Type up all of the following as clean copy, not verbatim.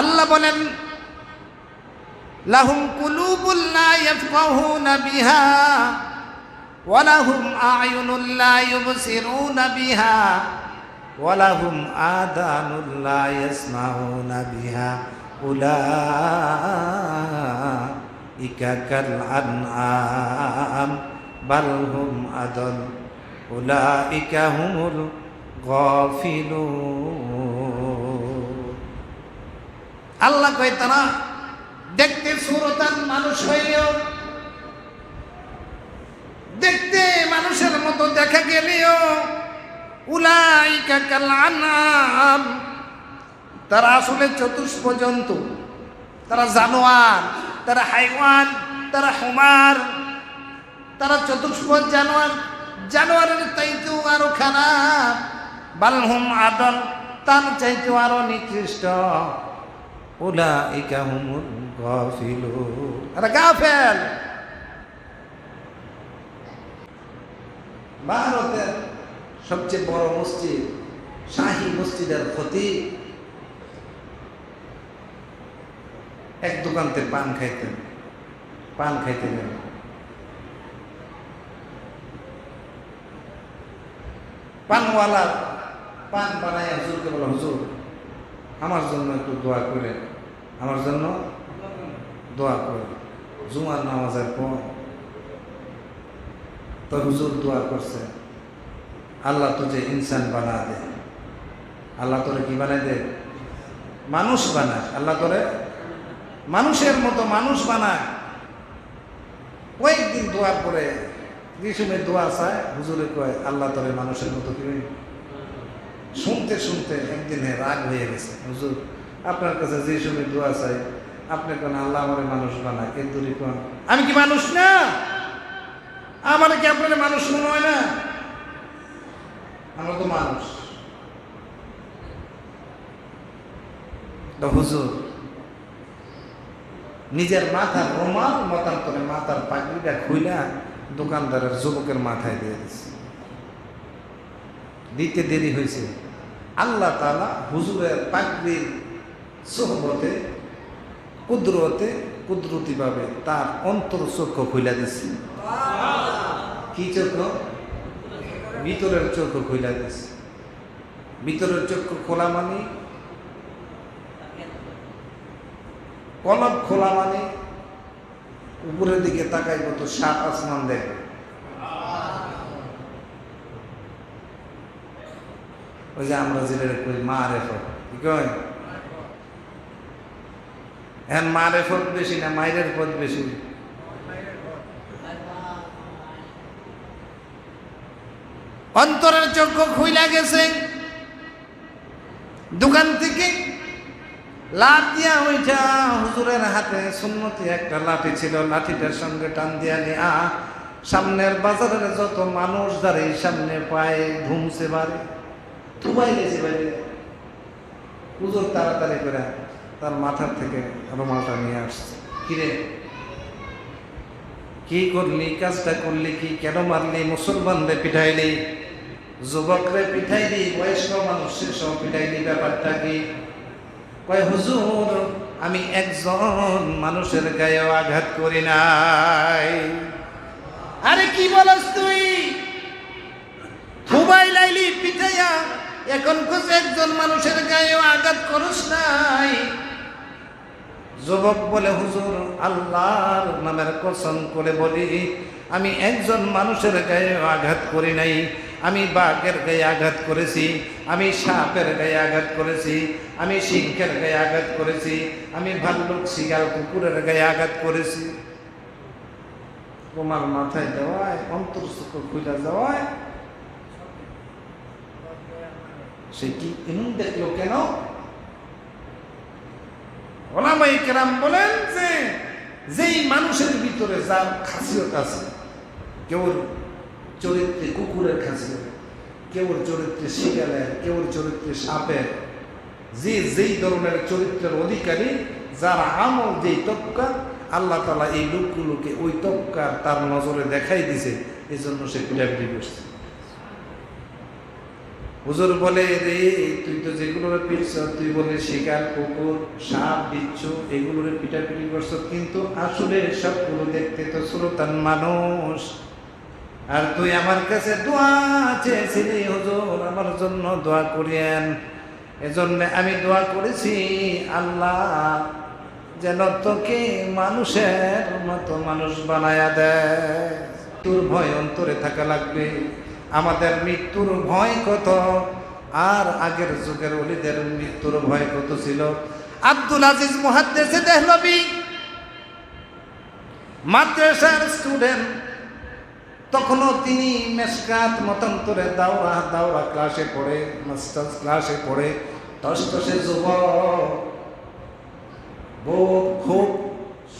আল্লাহ বলেন লাহুম কুলুবুল লা ইয়াফকাহুনা বিহা ওয়া লাহুম আ'য়ুনুল লা ইউবসিরুনা বিহা ওয়া লাহুম আযানুল লা ইয়াসমাউনা বিহা উলাইকা কাল আনআম বাল হুম আদাল উলাইকা হুমুল গাফিলুন। আল্লাহ কয় তারা দেখতে সুরতান মানুষ হইলেও, দেখতে মানুষের মতো দেখা গেলেও উলাইকা কাল আনআম, তারা আসলে চতুষ্প জন্তু, তারা জানোয়ার, তারা হাইওয়ান, তারা হুমার, তারা চতুষ্প জানোয়ার, জানোয়ারের চাইতেও আরো খারাপ। বালহুম আদল, তার চাইতেও আরো নিকৃষ্ট। উলাইকা হুমুল গাফিলুন, আরে গাফেল। ভারতের সবচেয়ে বড় মসজিদ, শাহী মসজিদের খতিব এক দোকানতে পান খাইতেন, পানওয়ালা পান বানায় হুজুরকে বলো, হুজুর আমার জন্য একটু দোয়া করে, আমার জন্য দোয়া করে। জুমার নামাজের পর তো হুজুর দোয়া করছে, আল্লাহ তুঝে ইনসান বানা দে, আল্লাহ তোরে কি বানাই দে, মানুষ বানায়, আল্লাহ তোরে মানুষের মতো মানুষ বানায়। কয়েকদিন দোয়া করে যে সময় দোয়া চায় হুজুরে কয় আল্লাহ তোরে মানুষের মতো কি। শুনতে শুনতে একদিনে রাগ হয়ে গেছে, হুজুর আপনার কাছে যে সময় দোয়া চাই আপনি কোন আল্লাহ আমারে মানুষ বানায়, এর দূরে কোন আমি কি মানুষ না, আমার কি আপনার মানুষ মনে হয় না, আমরা তো মানুষ। হুজুর নিজের মাথার রুমাল মতান্তরে মাথার পাগড়িটা খুইলা দোকানদারের যুবকের মাথায় দিয়ে দিচ্ছে। দিতে দেরি হয়েছে, আল্লাহ তাআলা হুজুরের পাগড়ির সোহবতে কুদরতিভাবে তার অন্তর চক্ষু খুইলা দিচ্ছে। কি চক্ষু? ভিতরের চক্ষু খুইলা দিচ্ছে। ভিতরের চক্ষু খোলা মানে, কলব খোলা মানে উপরের দিকে তাকাইব তো সাত আসমান দেখবে। ওই যে আমরা যেটা কই মারেফত, কি কই এখন মারেফত বেশি না মাইরের পথ বেশি? অন্তরের চক্ষু খুইলা গেছে। দোকান থেকে লাঠ দিয়া ওইটা হুজুরের হাতে সুন্নতি একটা লাঠি ছিল, লাঠিটার সঙ্গে টান দিয়া নিয়া সামনের বাজারের যত মানুষ দাঁড়িয়ে সামনে পায়ে ধুমছে বাড়ি থুবাই গেছে বাইরে। হুজুর তাড়াতাড়ি করে তার মাথার থেকে রুমালটা নিয়ে আসছে। কিরে কি করলি, কাজটা করলি কি, কেন মারলি, মুসলমানরে পিঠাইলি, যুবকরে পিঠাইলি, বয়স্ক মানুষের সব পিঠাইলি, ব্যাপারটা কি? কয় হুজুর আমি একজন মানুষের গায়েও আঘাত করি নাই। আরে কি বলস তুই, থুবাই লাইলি পিঠাইয়া, এখন কোচ একজন মানুষের গায়েও আঘাত করস নাই। যুবক বলে হুজুর আল্লাহর নামের কসম করে বলি আমি একজন মানুষের গায়ে আঘাত করি নাই। আমি বাঘের গায়ে আঘাত করেছি, আমি সাপের গায়ে আঘাত করেছি, আমি সিংহের গায়ে আঘাত করেছি, আমি ভাল্লুক শিগাল কুকুরের গায়ে আঘাত করেছি। তোমার মাথায় দেওয়ায় অন্তর চক্ষু খুলে যাওয়ায় সে কি এমন দেখলো কেন? ওলামায়ে কেরাম বলেন যে যেই মানুষের ভিতরে যার খাসিয়ত আছে, কেউর চরিত্রে কুকুরের খাসিয়ত, কেউর চরিত্রে শিয়ালের, কেউর চরিত্রে সাপের, যে যেই ধরনের চরিত্রের অধিকারী, যার আমল যেই তবকা, আল্লাহ তাআলা এই লোকগুলোকে ওই তবকা তার নজরে দেখাই দিছে, এই জন্য সে পিটাপিটি করছে। হুজুর বলে, রে তুই তো যেগুলোর পিটছ, তুই বলে শিকার, কুকুর, সাপ, বিচ্ছু এগুলোর পিটাপিটি করছ, কিন্তু আসলে সবগুলো দেখতে তো সুলতান মানুষ। আর তুই আমার কাছে দোয়া চেয়েছিলি, হুজুর আমার জন্য দোয়া করিয়েন। এজন্য আমি দোয়া করেছি, আল্লাহ যেন তোকে মানুষের মতো মানুষ বানায়া দেয়। মৃত্যুর ভয় অন্তরে থাকা লাগবে। আমাদের মৃত্যুর ভয় কত, আর আগের যুগের ওলিদের মৃত্যুর ভয় কত ছিল। আব্দুল আজিজ মুহাদ্দিস দেহলভী মাদ্রাসার স্টুডেন্ট, তখনও তিনি মেশকাত মতান্তরে দাওরা ক্লাসে পড়ে, মাস্টার্স ক্লাসে পড়ে, টসটসে যুবক, খুব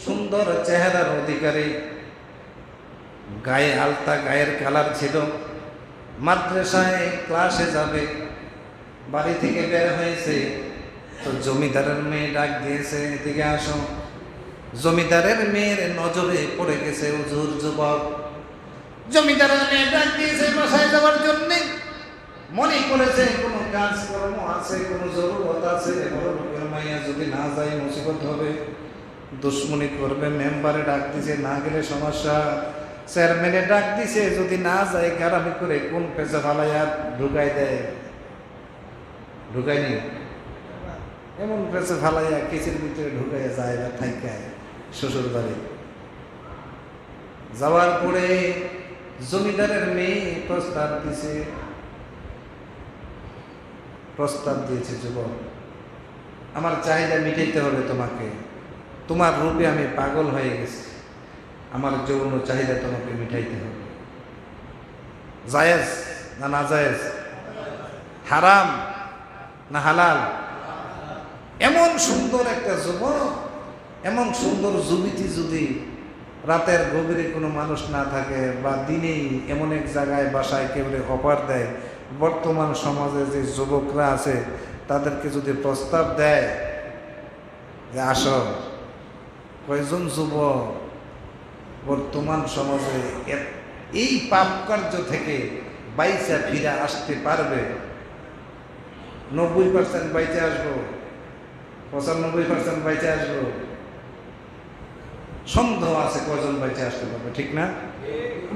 সুন্দর চেহারার অধিকারী, গায়ে আলতা, গায়ের কালার ছিল। মাদ্রাসায় ক্লাসে যাবে, বাড়ি থেকে বের হয়েছে তো জমিদারের মেয়ে ডাক দিয়েছে, এদিকে আসো। জমিদারের মেয়ের নজরে পড়ে গেছে হুজুর যুবক। জমিদারের মেয়ে ডাক দিয়েছে বাসায় যাওয়ার জন্য, মনে করেছে কোনো কাজকর্ম আছে, কোনো জরুরত আছে, বড় লোকের মাইয়া যদি না যায় মুসিবত হবে, দুশ্মনী করবে। মেম্বারে ডাক দিছে, না গেলে সমস্যা। চেয়ারম্যানে ডাক দিছে, যদি না যায় গারামি করে কোন পেঁচা ফালাইয়া ঢুকাই দেয়, ঢুকায়নি এমন পেঁচা ফালাইয়া কেসের ভিতরে ঢুকাইয়া যায় বা থাইকায় শ্বশুর বাড়ি। যাওয়ার পরে জমিদারের মেয়ে প্রস্তাব দিয়েছে, যুবক আমার চাহিদা মিটাইতে হবে তোমাকে, তোমার রূপে আমি পাগল হয়ে গেছি, আমার যৌন চাহিদা তোমাকে মিটাইতে হবে। জায়েজ না না জায়েজ? হারাম না হালাল? এমন সুন্দর একটা যুবক, এমন সুন্দর যুবতী যদি রাতের গভীরে কোনো মানুষ না থাকে, বা দিনেই এমন এক জায়গায় বাসায় কেউ অফার দেয়, বর্তমান সমাজে যে যুবকরা আছে তাদেরকে যদি প্রস্তাব দেয় যে আসো, কয়জন যুবক বর্তমান সমাজে এই পাপ কার্য থেকে বাইচা ফিরে আসতে পারবে? 90% বাইচে আসবো, 95% বাইচে আসবো, সন্দেহ আছে কজন বাইচে আসতে পারবে, ঠিক না?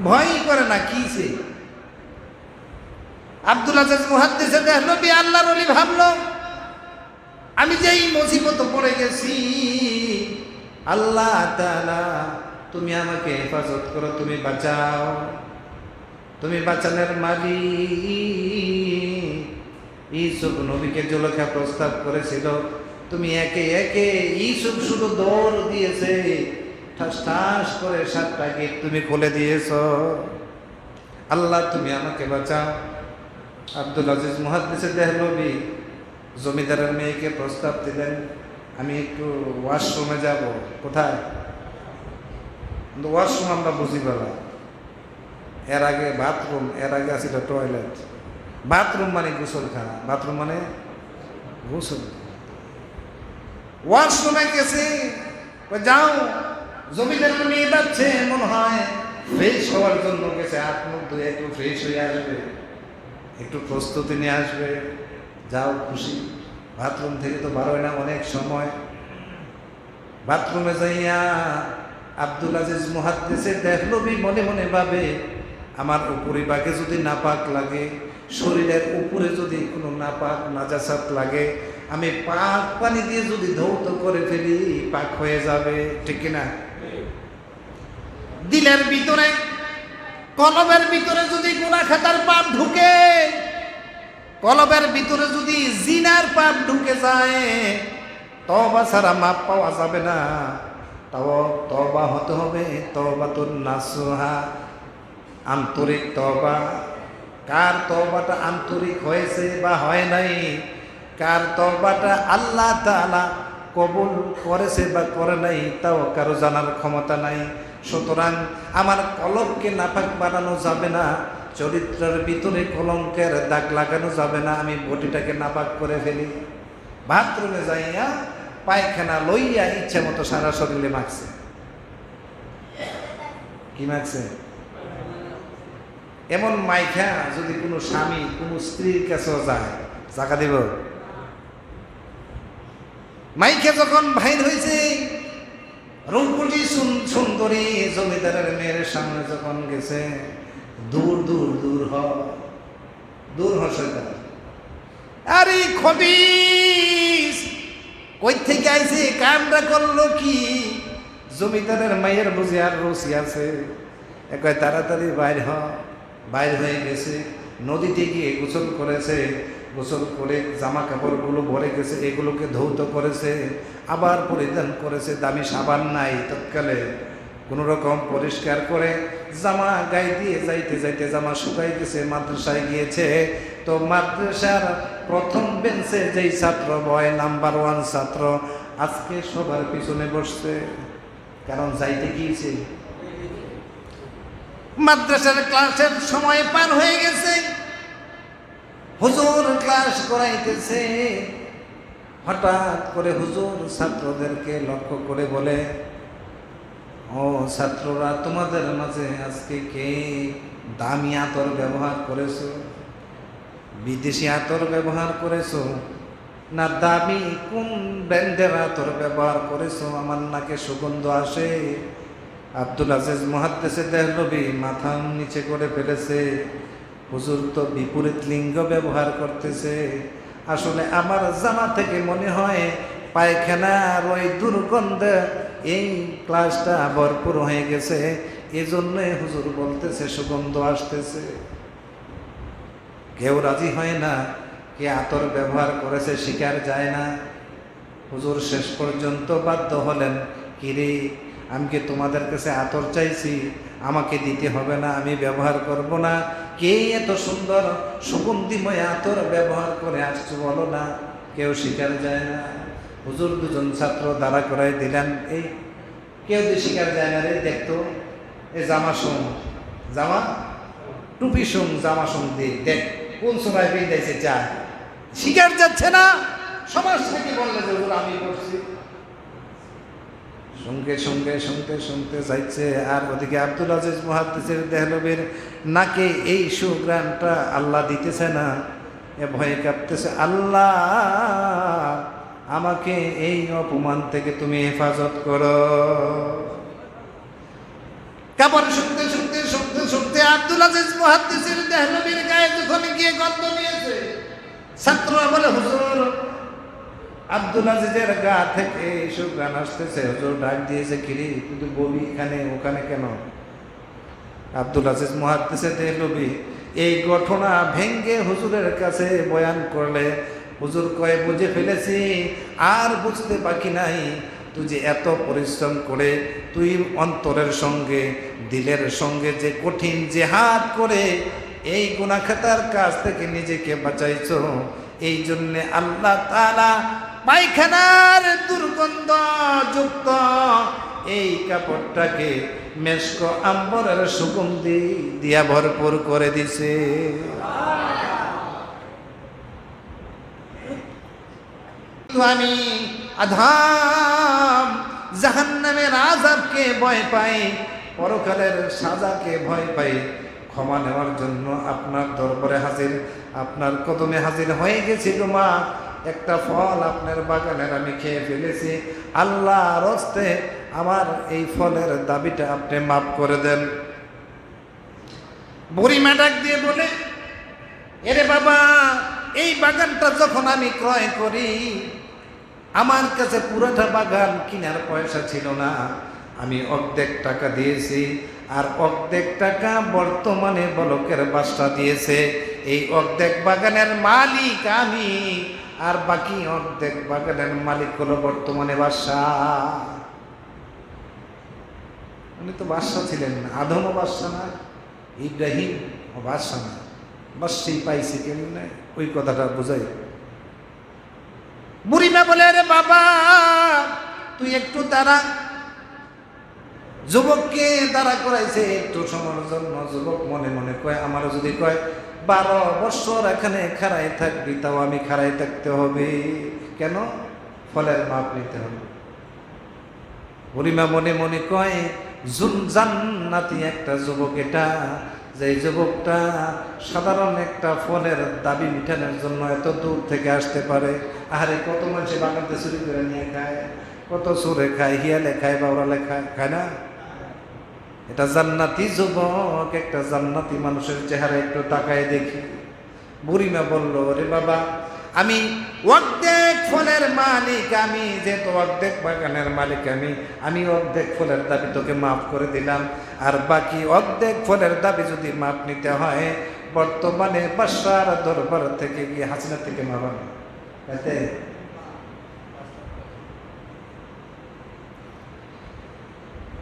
ভয় করে না কিছে। আব্দুল আজিজ মুহাদ্দিস দেহলভী আল্লাহর ওলি ভাবলো, আমি যেই মুসিবত পড়ে গেছি, আল্লাহ তাআলা তুমি আমাকে হেফাজত করো, তুমি বাঁচাও, তুমি বাঁচানোর মালিক। ইউসুফ নবীকে জুলেখা প্রস্তাব করেছিল, তুমি একে একে, ইউসুফ শুধু দৌড় দিয়েছে, ঠাস ঠাস করে 7টা গেট তুমি খুলে দিয়েছ। আল্লাহ তুমি আমাকে বাঁচাও। আব্দুল আজিজ মুহাদ্দিস দেহলভী জমিদারের মেয়েকে প্রস্তাব দিলেন, আমি একটু ওয়াশরুমে যাব। কোথায়? ওয়াশরুম আমরা বুঝি বলা, এর আগে বাথরুম, এর আগে আছিল টয়লেট। বাথরুম মানে গোসলখানা, বাথরুম মানে গোসল। ওয়াশরুমে গেছে, যাও। জমিদারের মেয়ে যাচ্ছে, মনে হয় ফ্রেশ হওয়ার জন্য গেছে, হাত মুখ ধুয়ে একটু ফ্রেশ হয়ে আসবে, একটু প্রস্তুতি নিয়ে আসবে। যাও, খুশি। বাথরুম থেকে তো বারোয় না অনেক সময়। বাথরুমে যাইয়া আব্দুল আজিজ মুহাদ্দিস দেহলভী মনে মনে ভাবে, আমার উপরিভাগে যদি নাপাক লাগে, শরীরের উপরে যদি কোনো নাপাক নাজাসাত লাগে, আমি পাক পানি দিয়ে যদি ধৌত করে ফেলি, পাক হয়ে যাবে, ঠিক না? দিলের ভিতরে, কলবের ভিতরে যদি গুনাহ খাতার পাপ ঢুকে, কলবের ভিতরে যদি জিনার পাপ ঢুকে যায়, তওবা ছাড়া মাপ পাওয়া যাবে না। তাও তওবা হতে হবে, তওবাতুন নাসুহা, আন্তরিক তওবা। কার তওবাটা আন্তরিক হয়েছে বা হয় নাই, কার তওবাটা আল্লাহ তাআলা কবুল করেছে বা করে নাই, তাও কারো জানার ক্ষমতা নাই। সুতরাং আমার কলবকে নাপাক বানানো যাবে না, চরিত্রের ভিতরে কলঙ্কের দাগ লাগানো যাবে না। আমি বডিটাকে নাপাক করে ফেলি। বাথরুমে যাইয়া পায়খানা লইয়া ইচ্ছা মতো সারা শরীরে মাখছে। কি মাখছে? এমন মাইখা যদি কোনো স্বামী কোনো স্ত্রীর কাছেও যায়, জায়গা দিব? মাইখা যখন ভাইর হয়েছে, রূপবতী সুন্দরী জমিদারের মেয়ের সামনে যখন গেছে, দূর দূর দূর হ, দূর হ শয়তান। আরে খবিস কই থেকে আইছে, কামটা করলো কি? জমিদারের মায়ের বুঝি আর রসি আছে, একবার তাড়াতাড়ি বাইর হয়ে গেছে, নদীতে গিয়ে গোসল করেছে, গোসল করে জামা কাপড়গুলো ভরে গেছে, এগুলোকে ধৌত করেছে, আবার পরিধান করেছে, দামি সাবান নাই তৎকালে, কোনো রকম পরিষ্কার করে জামা গায়ে দিয়ে যাইতে যাইতে জামা শুকাই গেছে, মাদ্রাসায় গিয়েছে। তো মাদ্রাসার প্রথম বেঞ্চে যেই ছাত্র বয়, নাম্বার 1 ছাত্র, আজকে সবার পিছনে বসছে, কারণ যাইতে গিয়েছে। মাদ্রাসার ক্লাসের সময় পার হয়ে গেছে, হুজুর ক্লাস করাইতেছে। হঠাৎ করে হুজুর ছাত্রদেরকে লক্ষ্য করে বলে, ও ছাত্ররা, তোমাদের মাঝে আজকে কে দামি আতর ব্যবহার করেছো, বিদেশি আতর ব্যবহার করেছো, না দামি কোন ব্র্যান্ডের আতর ব্যবহার করেছো? আমার নাকে সুগন্ধ আসে। আব্দুল আজিজ মুহাদ্দিসে দেহলভী মাথা নিচে করে ফেলেছে, হুজুর তো বিপরীত লিঙ্গ ব্যবহার করতেছে। আসলে আমার জামা থেকে মনে হয় পায়খানার ওই দুর্গন্ধে এই ক্লাসটা ভরপুর হয়ে গেছে, এজন্যই হুজুর বলতেছে সুগন্ধ আসতেছে। কেউ রাজি হয় না, কে আতর ব্যবহার করেছে স্বীকার যায় না। হুজুর শেষ পর্যন্ত বাধ্য হলেন, কিরে, আমি কি তোমাদের কাছে আতর চাইছি? আমাকে দিতে হবে না, আমি ব্যবহার করব না। কে এত সুন্দর সুগন্ধিময় আতর ব্যবহার করে আসছো বলো না? কেউ স্বীকার যায় না। হুজুর দুজন ছাত্র দাঁড়া করাই দিলেন, এই কেউ যে স্বীকার যায় না রে, দেখতো এই জামা শুন, জামা টুপি শুন, জামা শুন দিয়ে দেখ কোন সময় বেঁধেছে, চা স্বীকার যাচ্ছে না। সমাজ থেকে বললে যে হুজুর আমি করছি, সঙ্গে সঙ্গে শুনতে শুনতে যাইছে। আর ওদিকে আব্দুল আজিজ মুহাদ্দিসের দেহলভীর নাকে এই সুগ্রাণটা আল্লাহ দিতেছে না, এ ভয়ে কাঁপতেছে, আল্লাহ আমাকে এই অপমান থেকে তুমি হেফাজত করো। কাপড় শুনতে শুনতে শুনতে শুনতে আব্দুল আজিজ মুহাদ্দিসের দেহলভীর গায়ে যখন গিয়ে গন্ধ নিয়েছে, ছাত্ররা বলে, হুজুর আব্দুল আজিজের গা থেকে সুগ্রাণ আসতেছে। হুজুর ডাক দিয়েছে, কিরে কিন্তু ববি এখানে ওখানে কেন? আব্দুল আজিজ মুহাদ্দিসে দেহলভী এই ঘটনা ভেঙ্গে হুজুরের কাছে বয়ান করলে, হুজুর কয়ে, বুঝে ফেলেছি, আর বুঝতে বাকি নাই। তুই যে এত পরিশ্রম করে তুই অন্তরের সঙ্গে দিলের সঙ্গে যে কঠিন জেহাদ করে এই গুনাহখাতার কাছ থেকে নিজেকে বাঁচাইছ, এই জন্যে আল্লাহ তাআলা পায়খানার দুর্গন্ধ যুক্ত এই কাপড়টাকে মেশক আম্বরের সুগন্ধি দিয়া ভরপুর করে দিছে। আমি আধাম জাহান্নামের আযাবকে ভয় পাই, পরকালের সাজাকে ভয় পাই। ক্ষমা নেওয়ার জন্য আপনার দরবারে হাজির, আপনার কদমে হাজির হয়ে গেছি গো মা। একটা ফল আপনার বাগানের আমি খেয়ে ফেলেছি, আল্লাহর হস্তে আমার এই ফলের দাবিটা আপনি মাফ করে দেন। বুড়িমা ডাক দিয়ে বলে, এরে বাবা, এই বাগানটা যখন আমি ক্রয় করি, আমার কাছে পুরোটা বাগান কেনার পয়সা ছিল না, আমি অর্ধেক টাকা দিয়েছি, আর অর্ধেক টাকা বর্তমানে বলকের বাসা দিয়েছে। এই অর্ধেক বাগানের মালিক আমি, আর বাকি অর্ধেক বাগানের মালিক হলো বর্তমানে বাদশা। উনি তো বাদশা ছিলেন না, আদমও বাদশা না, ইব্রাহিম ও বাদশা না, বাদশাই পাইছে কেমনে, ওই কথাটা বোঝাই। বুড়িমা বলে, আরে বাবা তুই একটু দাঁড়া। যুবককে দাঁড়া করাইছে একটু সময়ের জন্য। যুবক মনে মনে কয়, আমারও যদি কয় 12 বছর এখানে খাড়াই থাকবি, তাও আমি খাড়াই থাকতে হবে কেন? ফলের মাপ নিতে হবে। বুড়িমা মনে মনে কয়, জান্নাতি একটা যুবক এটা, যে এই যুবকটা সাধারণ একটা ফলের দাবি মিটানোর জন্য এত দূর থেকে আসতে পারে। আরে কত মানুষে বাগানতে চুরি করে নিয়ে খায়, কত সুরে খায়, হিয়ালে খায়, বাউরালে খায়, খায় না? এটা জান্নাতি যুবক, একটা জান্নাতি মানুষের চেহারা একটু তাকায় দেখি। বুড়িমা বলল, রে বাবা, আমি অর্ধেক ফলের মালিক, আমি যেহেতু অর্ধেক বাগানের মালিক, আমি অর্ধেক ফলের দাবি তোকে মাফ করে দিলাম। আর বাকি অর্ধেক ফলের দাবি যদি মাফ নিতে হয়, বর্তমানে বাদশার দরবার থেকে গিয়ে হাসিনা থেকে মাফ এতে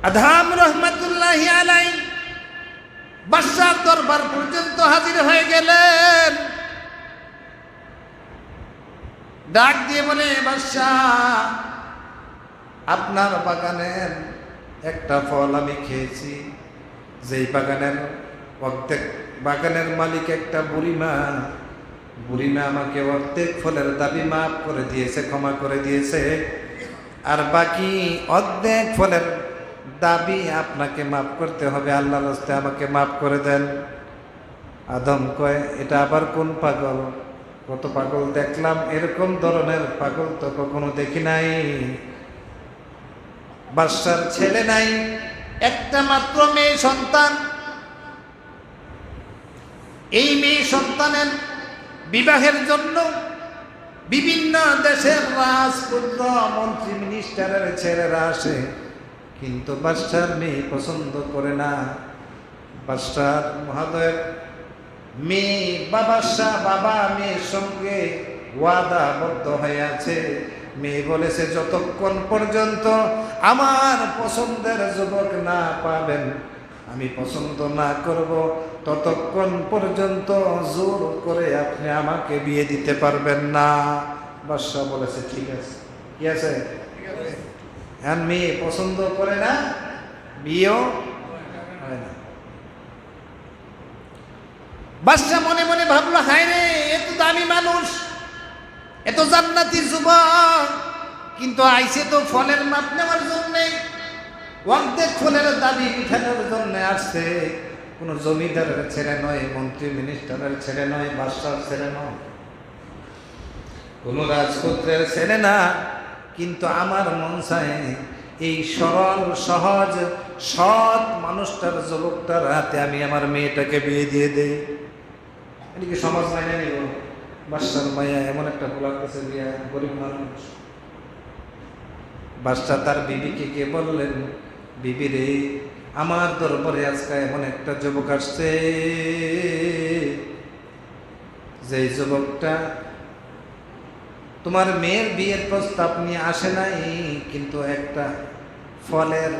আদহাম রহমতুল্লাহি আলাই বাদশার দরবার পর্যন্ত হাজির হয়ে গেলেন। ডাক দিয়ে বলে, বাদশাহ, আপনার বাগানের একটা ফল আমি খেয়েছি, যেই বাগানের অর্ধেক বাগানের মালিক একটা বুড়িমা আমাকে অর্ধেক ফলের দাবি মাফ করে দিয়েছে, ক্ষমা করে দিয়েছে। আর বাকি অর্ধেক ফলের দাবি আপনাকে মাফ করতে হবে, আল্লাহর রাস্তায় আমাকে মাফ করে দেন। আদম কয়, এটা আবার কোন পাগল? কত পাগল দেখলাম, এরকম ধরনের পাগল তো কখনো দেখি নাই। বাদশার ছেলে নাই, একটা মাত্র মেয়ে সন্তান। এই মেয়ে সন্তানের বিবাহের জন্য বিভিন্ন দেশের রাজপুত্র, মন্ত্রী, মিনিস্টারের ছেলেরা আসে, কিন্তু বাদশার মেয়ে পছন্দ করে না। বাদশার মহোদয়ের মেয়ে বাবা মেয়ের সঙ্গে ওয়াদাবদ্ধ হয়ে আছে। মেয়ে বলেছে, যতক্ষণ পর্যন্ত আমার পছন্দের যুবক না পাবেন, আমি পছন্দ না করব, ততক্ষণ পর্যন্ত জোর করে আপনি আমাকে বিয়ে দিতে পারবেন না। বাদশা বলেছে, ঠিক আছে, কি আছে, আর মেয়ে পছন্দ করে না, বিয়েও হয় না। বাদশা মনে মনে ভাবলো, হায় রে, এত দামি মানুষ, এত জান্নাতি যুবক, কিন্তু আইসে তো ফলের মাপ নেওয়ার জন্যে, অর্ধেক ফলের দাবি মিঠানোর জন্য আসছে। কোনো জমিদারের ছেলে নয়, মন্ত্রী মিনিস্টারের ছেলে নয়, বাদশার ছেলে নয়, কোনো রাজপুত্রের ছেলে না। কিন্তু আমার মন চায় এই সরল সহজ সৎ মানুষটার, যুবকটার হাতে আমি আমার মেয়েটাকে বিয়ে দিয়ে দেই। এদিকে সমাজ মাইনে নিব, বাদশার মায়া এমন একটা পোলার কাছে বিয়া, গরিব মানুষ। বাদশা তার বিবিকে গিয়ে বললেন, বিবি রে, আমার দরবারে আজকে এমন একটা যুবক আসছে, যে যুবকটা তোমার মেয়ের বিয়ের প্রস্তাব নিয়ে আসে নাই, কিন্তু একটা ফলের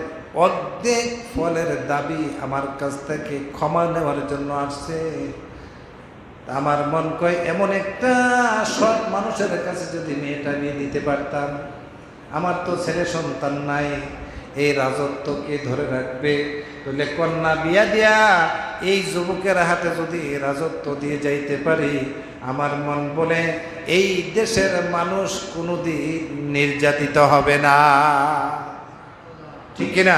অর্ধেক ফলের দাবি আমার কাছ থেকে ক্ষমা নেওয়ার জন্য আসছে। আমার মন কয়, এমন একটা সৎ মানুষের কাছে যদি মেয়েটা বিয়ে দিতে পারতাম। আমার তো ছেলে সন্তান নাই, এই রাজত্বকে ধরে রাখবে, তাহলে কন্যা বিয়া দিয়া এই যুবকের হাতে যদি রাজত্ব দিয়ে যাইতে পারি, আমার মন বলে এই দেশের মানুষ কোনোদিন নির্যাতিত হবে না। ঠিক কিনা?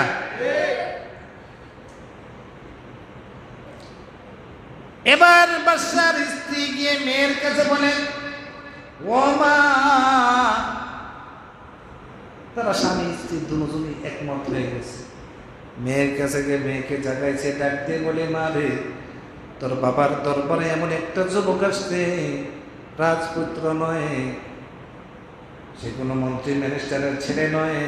এবার বাদশার স্ত্রী গিয়ে মেয়ের কাছে বলেন, ও মা, তারা স্বামী স্ত্রী দুজনই একমত হয়ে গেছে। মেয়ের কাছে গিয়ে মেয়েকে জাগাইছে, ডাক দিয়ে বলে, মা রে, তোর বাবার দরবারে এমন একটা যুবক আসছে, রাজপুত্র নয়, সে কোনো মন্ত্রী মিনিস্টারের ছেলে নয়,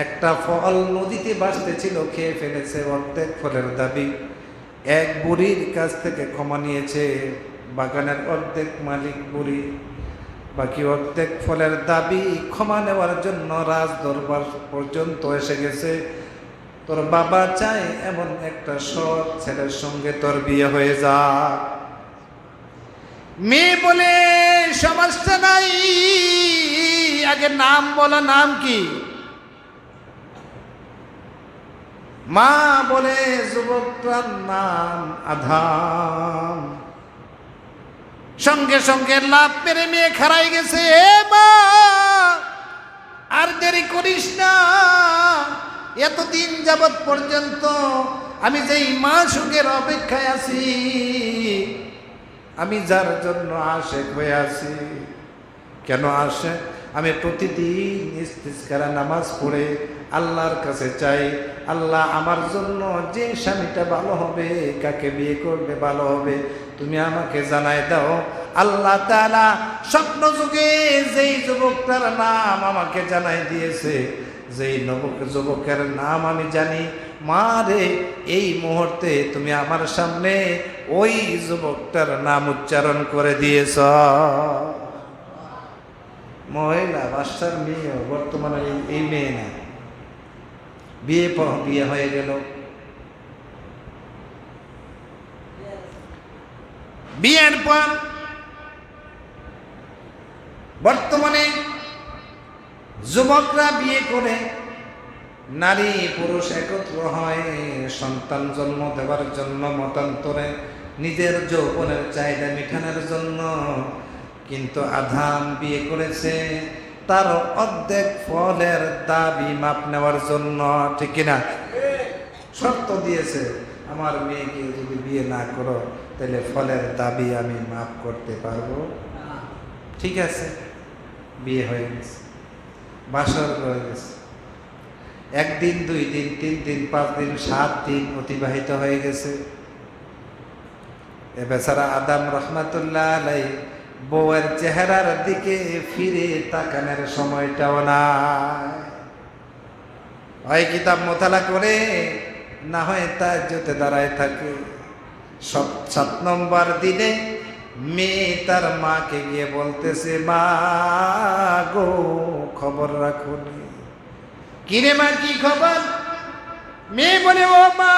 একটা ফল নদীতে ভাসতে ছিল, খেয়ে ফেলেছে, অর্ধেক ফলের দাবি এক বুড়ির কাছ থেকে ক্ষমা নিয়েছে। বাগানের অর্ধেক মালিক বুড়ি, বাকি অর্ধেক ফলের দাবি ক্ষমা নেওয়ার জন্য রাজ দরবার পর্যন্ত এসে গেছে। তোর বাবা চায় এমন একটা সৎ ছেলের সঙ্গে তোর বিয়ে হয়ে যা। মেয়ে বলে, সমস্যা নাই, আগে নাম বলো, নাম কি? মা বলে, যুবকটার নাম আধাম। সঙ্গে সঙ্গে লাভ মেরে মেয়ে খারাই গেছে। এ মা, আর দেরি করিস না, এতদিন যাবৎ পর্যন্ত আমি যেই মাশউকের অপেক্ষায় আছি, আমি যার জন্য আশেক হয়ে আছি। কেন আশেক? আমি প্রতিদিন ইস্তিসকার নামাজ পড়ে আল্লাহর কাছে চাই, আল্লাহ আমার জন্য যে স্বামীটা ভালো হবে, কাকে বিয়ে করবে ভালো হবে, তুমি আমাকে জানাই দাও। আল্লাহ তাআলা স্বপ্ন যুগে যেই যুবকটার নাম আমাকে জানাই দিয়েছে, যেই যুবকের নাম আমি জানি, মা রে এই মুহূর্তে তুমি আমার সামনে ওই যুবকটার নাম উচ্চারণ করে দিয়েছ। মহিলা বাচ্চার মেয়ে, বর্তমানে এই মেয়ে না, বিয়ে হয়ে গেল। বিয়ের পর বর্তমানে যুবকরা বিয়ে করে নারী পুরুষ একত্র হয় সন্তান জন্ম দেওয়ার জন্য, মতান্তরে নিজের যৌবনের চাহিদা মিটানোর জন্য। কিন্তু আধাম বিয়ে করেছে তার অর্ধেক ফলের দাবি মাপ নেওয়ার জন্য, ঠিক কিনা? শর্ত দিয়েছে, আমার মেয়েকে যদি বিয়ে না করো তাহলে ফলের দাবি আমি মাফ করতে পারবো। ঠিক আছে, বিয়ে হয়ে গেছে, বাসর হয়ে গেছে। 1 দিন 2 দিন 3 দিন 5 দিন 7 দিন অতিবাহিত হয়ে গেছে। এ বেচারা আদম রহমাতুল্লাহ আলাইহি বউয়ের চেহারার দিকে ফিরে তাকানোর সময়টাও নাই। হয় কিতাব মোতালা করে, না হয় তাহাজ্জুদে দাঁড়ায় থাকে। 7 নম্বর দিনে মেয়ে তার মাকে গিয়ে বলতেছে, মা গো খবর রাখুনি। কিরে মা, কি খবর? মেয়ে বলে, ও মা,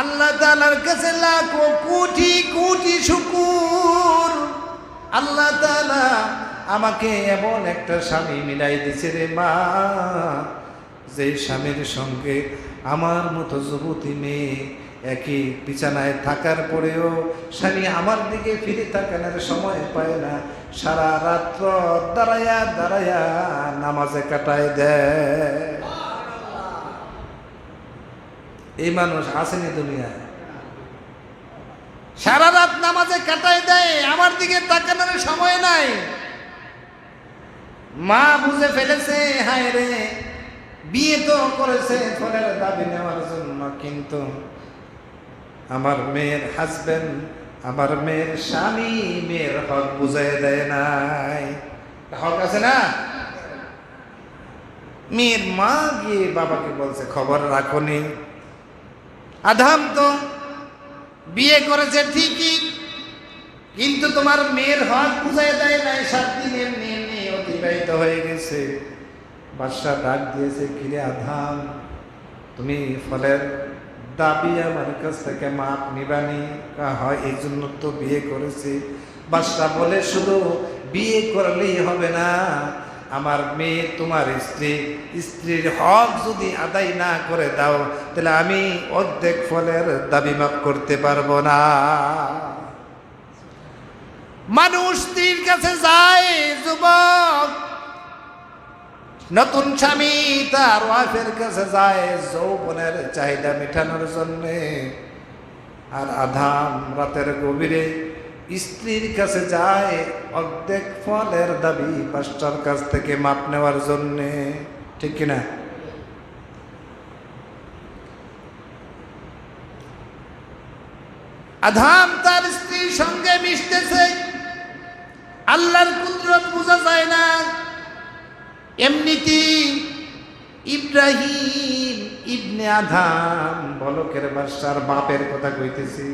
আল্লাহ তাআলার কাছে লাখো কোটি কোটি শুকর, আল্লাহ তাআলা আমাকে এমন একটা স্বামী মিলাই দিছে রে মা, যে স্বামীর সঙ্গে আমার মতো যুবতী মেয়ে একই বিছানায় থাকার পরেও স্বামী আমার দিকে ফিরে তাকানোর সময় পায় না, সারা রাত্র দাঁড়ায়া দাঁড়ায়া নামাজে কাটায় দেয়। এই মানুষ আসেনি দুনিয়ায়? সারা রাত নামাজে কাটায় দেয়, আমার দিকে তাকানোর সময় নাই। মা বুঝে ফেলেছে, হায় রে, বিয়ে তো করেছে ফলের দাবি নেওয়ার জন্য, কিন্তু আমার মেয়ের হাজবেন্ড, আমার মেয়ের স্বামী মেয়ের হক বুঝাই দেয় নাই। হক আছে না? মেয়ের মা গিয়ে বাবাকে বলছে, খবর রাখনি, আধাম তো বিয়ে করেছে ঠিকই, কিন্তু তোমার মেয়ের হক বুঝাই দেয় নাই। 7 দিন এমনি এমনি অতিবাহিত হয়ে গেছে। বাদশা ডাক দিয়েছে, কিরে আধাম, তুমি ফলের দাবি আমার কাছ থেকে মাপ নিবানি? হয়, এই জন্য তো বিয়ে করেছি। বাদশা বলে, শুধু বিয়ে করলেই হবে না, আমার মেয়ে তোমার স্ত্রী, স্ত্রীর হক যদি আদায় না করে দাও তাহলে আমি অর্ধেক ফলের দাবি মাপ করতে পারবো না। মানুষ স্ত্রীর কাছে যায়, যুবক নতুন স্বামী তার ওয়াইফের কাছে যায় যৌবনের চাহিদা মেটানোর জন্যে, আর আধাম রাতের গভীরে স্ত্রীর কাছে যায় অর্ধেক ফলের দাবি বাদশার কাছ থেকে মাপ নেওয়ার জন্যে, ঠিক কিনা? আধাম তার স্ত্রীর সঙ্গে মিশতেছে, আল্লাহর কুদরত বোঝা যায় না। এমনিতেই ইব্রাহিম ইবনে আধাম, বলকের বাদশার বাপের কথা কইতেছি,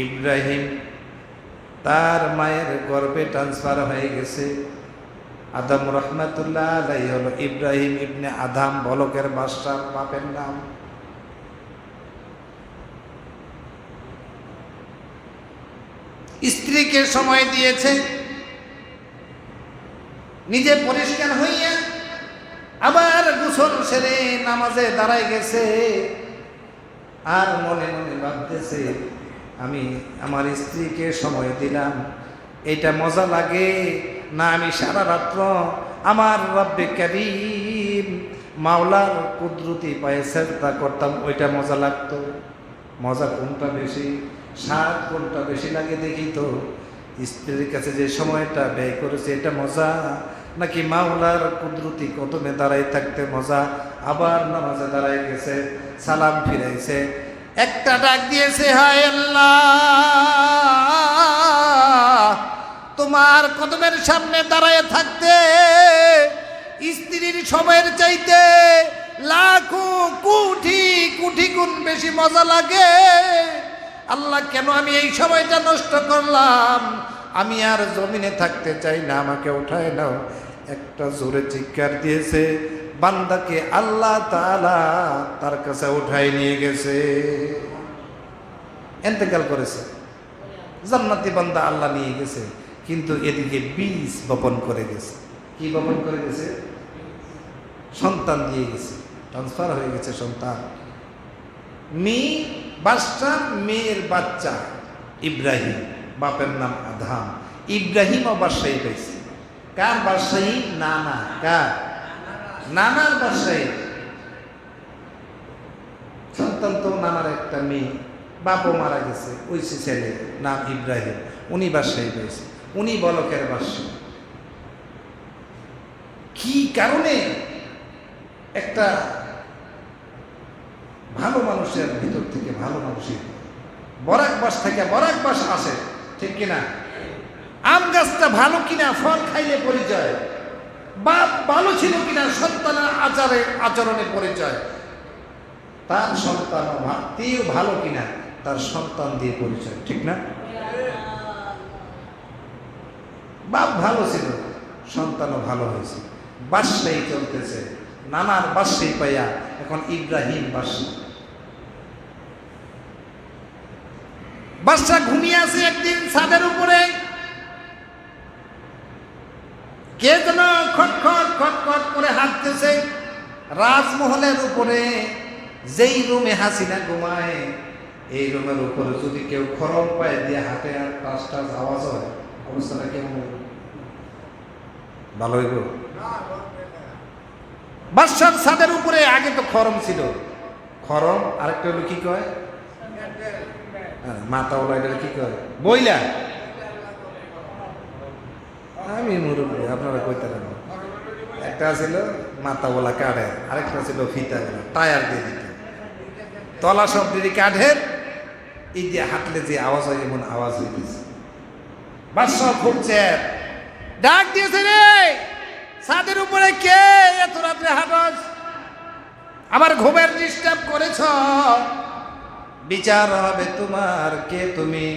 ইব্রাহিম তার মায়ের গর্ভে ট্রান্সফার হয়ে গেছে। আদম রহমাতুল্লাহ আলাইহি হলো ইব্রাহিম ইবনে আধাম, বলকের বাদশার বাপের নাম। স্ত্রীকে সময় দিয়েছে, নিজে পরিষ্কার হইয়া আবার গোসল সেরে নামাজে দাঁড়ায় গেছে, আর মনে মনে ভাবতেছে, আমি আমার স্ত্রীকে সময় দিলাম, এটা মজা লাগে না? আমি সারা রাত্র আমার রব্বে কারীম মাওলার কুদরতি পায়ে সেজদা করতাম, ওইটা মজা লাগতো। মজা কোনটা বেশি, স্বাদ কোনটা বেশি লাগে দেখি তো। স্ত্রীর কাছে যে সময়টা ব্যয় করেছে এটা মজা, নাকি মাওলার কুদরতি কদমে দাঁড়াই থাকতে মজা? আবার নামাজে দাঁড়াই গেছে, সালাম ফিরাইছে, একটা ডাক দিয়েছে, হায় আল্লাহ, তোমার কদমের সামনে দাঁড়ায় থাকতে স্ত্রীর সময়ের চাইতে লাখো কোটি কোটি গুণ বেশি মজা লাগে। আল্লাহ, কেন আমি এই সময়টা নষ্ট করলাম? আমি আর জমিনে থাকতে চাই না, আমাকে উঠায় নাও। একটা জোরে চিৎকার দিয়েছে, বান্দাকে আল্লাহ তাআলা তার কাছে উঠায় নিয়ে গেছে, ইন্তেকাল করেছে। জান্নাতি বান্দা আল্লাহ নিয়ে গেছে, কিন্তু এদিকে বীজ বপন করে গেছে। কি বপন করে গেছে? সন্তান দিয়ে গেছে, ট্রান্সফার হয়ে গেছে সন্তান। মেয়ে বাদশা, মেয়ের বাচ্চা ইব্রাহিম, বাপের নাম আদম। ইব্রাহিমও বাদশাহী পাইছে। কার বাদশাহী? নানা। কার? নানার বাদশাহী। সন্তান তো নানার একটা মেয়ে, বাপও মারা গেছে, ওই ছেলে নাম ইব্রাহিম, উনি বাদশাহী পাইছে, উনি বলকের বাদশা। কি কারণে? একটা ভালো মানুষের ভিতর থেকে ভালো মানুষের বরাক বাস থেকে বরাক বাস আসে, ঠিক কিনা? আম গাছটা ভালো কিনা ফল খাইলে পরিচয়, বাপ ভালো ছিল কিনা সন্তানের আচরণে পরিচয়, তার সন্তান তেও ভালো কিনা তার সন্তান দিয়ে পরিচয়, ঠিক না? বাপ ভালো ছিল, সন্তানও ভালো হয়েছে, বাদশাহী চলতেছে। নানার বাদশাহী পাইয়া এখন ইব্রাহিম বাদশা। বাদশা ঘুমিয়ে আছে একদিন ছাদের উপরে, কে যেন খটখট খটখট করে হাঁটতেছে। রাজমহলের উপরে যেই রুমে হাসিনা ঘুমায়, এই রুমের উপরে যদি কেউ খরম পায়ে দিয়ে হাঁটে আর টাস টাস আওয়াজ হয়, অবস্থাটা কেমন হবে? ভালো হইব? বাদশার ছাদের উপরে আগে তো খরম ছিল, খরম, আরেকটা হলো কি কয়, মাথাওয়ালা, এটা কি কয়, বইলা। আমি মুরব্বী, আপনারা কইতে পারেন। একটা ছিল মাথাওয়ালা কাঠের, আরেকটা ছিল ফিতাওয়ালা, টায়ার দিয়ে দিত। তলা সব দিদি কাঠের, এই দিয়ে হাঁটলে যে আওয়াজ হয় এমন আওয়াজ হইতেছে। বাদশা খুব চ্যাপ, ডাক দিয়েছে, রে ছাদের উপরে কে এত রাত্রে হাঁটস? আমার ঘুমের ডিস্টার্ব করেছ, বিচার হবে তোমার। কে তুমি?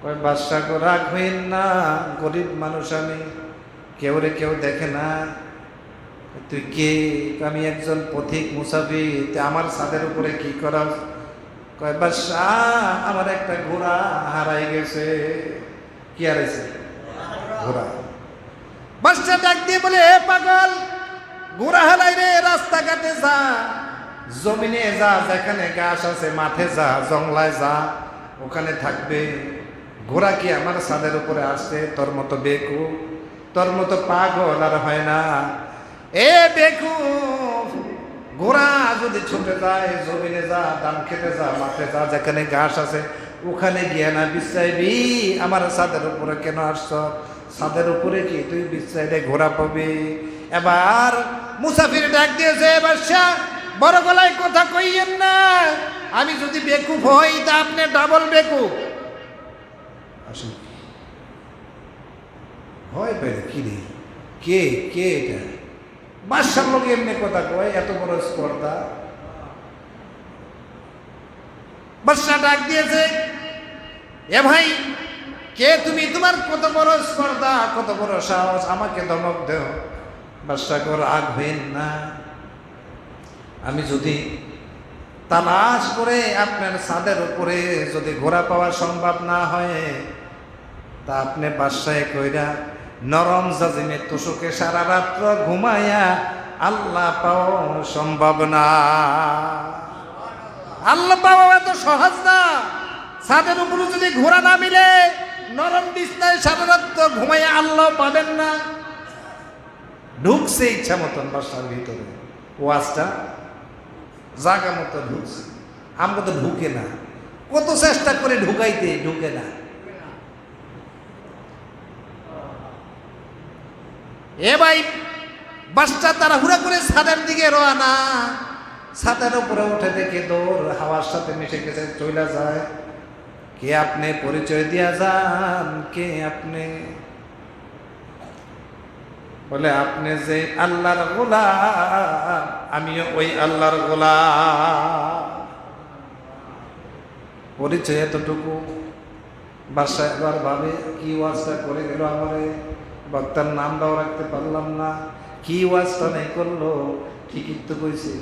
কয় বাদশা গো, রাগ হইন না, গরিব মানুষ আমি, কেউ রে কেউ দেখে না। তুই কে? আমি একজন পথিক মুসাফির, আমার ছাদের উপরে কি করা? কয় বাদশা, আমার একটা ঘোড়া হারাই গেছে। কি হারাইছে? ঘোড়া। বাদশা ডাক দিয়ে বলে, এ পাগল, ঘোড়া হারাই রে, রাস্তাঘাটে যা, জমিনে যা, যেখানে ঘাস আছে মাঠে যা, জংলায় যা, ওখানে থাকবে। ঘোড়া কি আমার ছাদের উপরে আসছে? তোর মতো বেকু, তোর মতো পাগল আর হয় না। এ বেকু, ঘোড়া যদি ছুটে যায়, জমিনে যা, ধান খেতে যা, মাঠে যা, যেখানে ঘাস আছে ওখানে গিয়ে না বিশ্রাইবি। আমার ছাদের উপরে কেন আসছ? ছাদের উপরে কি তুই বিশ্রাইলে ঘোড়া পাবি? এবার মুসাফির ডাক দিয়েছে, বাদশা বড় গলায় কথা কইয়েন না, আমি যদি বেকুব হই তা আপনি ডাবল বেকুব। আসুন, ভয় পেলে কি রে, কে কে এটা? বাদশার লোক এমনি কথা কয়, এত বড় স্পর্ধা। বাদশা ডাক দিয়েছে, এ ভাই কে তুমি? তোমার কত বড় স্পর্ধা, কত বড় সাহস, আমাকে ধমক দেও। বাদশা কর, রাগ হইন না, আমি যদি তালাশ করে আপনার ছাদের উপরে যদি ঘোড়া পাওয়া সম্ভব না হয়, তা আপনি বাদশাহে কইরা নরম জাজিমে তোষকে সারা রাত্র ঘুমাইয়া আল্লাহ পাওয়া সম্ভব না। আল্লাহ পাওয়া এত সহজ না। ছাদের উপরে যদি ঘোড়া না মিলে, নরম বিছনায় সারা রাত্র ঘুমাইয়া আল্লাহ পাবেন না। ঢুকছে ইচ্ছা মতন বাসার ভিতরে, ওয়াজটা জাগা মতো ঢুকছে, আমরা তো ঢুকে না, কত চেষ্টা করে ঢুকাইতে ঢুকে না। এ ভাই বাসটা তাড়াহুড়া করে ছাদের দিকে রওনা, ছাদের উপরে উঠে দেখে দৌড় হাওয়ার সাথে মিশে গেছে, চলে যায়। কে আপনি? পরিচয় দিয়া যান, কে আপনি? বলে আপনি যে আল্লাহর গোলাম, আমিও ওই আল্লাহর গোলাম। পরিচয় এতটুকু। বাসায় একবার ভাবে কি ওয়াজটা করে গেল আমারে, বক্তার নামটাও রাখতে পারলাম না, কি ওয়াজটা নেই করলো, ঠিকই তো কইছে।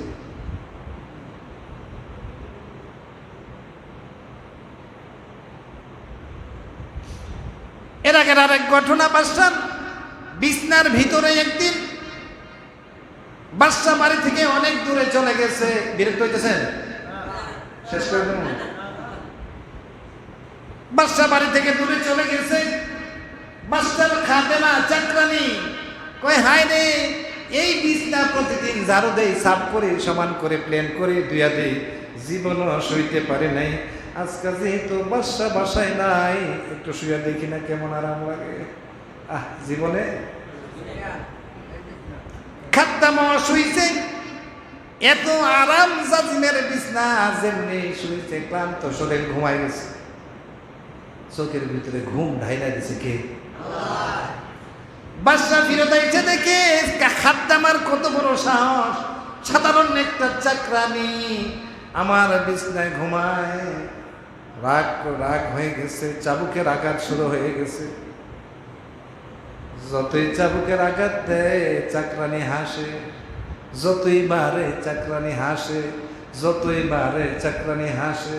এর আগের আরেক ঘটনা, বাদশার বিছনার ভিতরে একদিন বাদশা বাড়ি থেকে অনেক দূরে চলে গেছে। বিরক্ত হইতেছেন? শেষ করে দেব। বাদশা বাড়ি থেকে দূরে চলে গেছে। বাদশার খাদেমা চাকরানি কয়, হায় রে, এই বিছনা প্রতিদিন ঝাড়ু দেই, সাফ করে সমান করে প্লেন করে ধুইয়া দেই, জীবনও সইতে পারে নাই। আজকে যেহেতু বাদশা বাসায় নাই, একটু শুয়ে দেখি না কেমন আরাম লাগে। জীবনে খাদ্দামা শুইছে, এত আরাম জাজিমের বিছনা, যেমনি শুইছে ক্লান্ত শরীর ঘুমাই গেছে। চোখের ভিতরে ঘুম ঢাইলা দিছে কে? বাদশা ফিরত আইছে, দেখে খাদ্দামার কত বড় সাহস, সাধারণ একটা চাকরানি আমার বিছনায় ঘুমায়। রাগ রাগ হয়ে গেছে, চাবুকের আঘাত শুরু হয়ে গেছে। যতই চাবুকের আঘাত দেয় চাকরানি হাসে, যতই মারে চাকরানি হাসে, যতই মারে চাকরানি হাসে।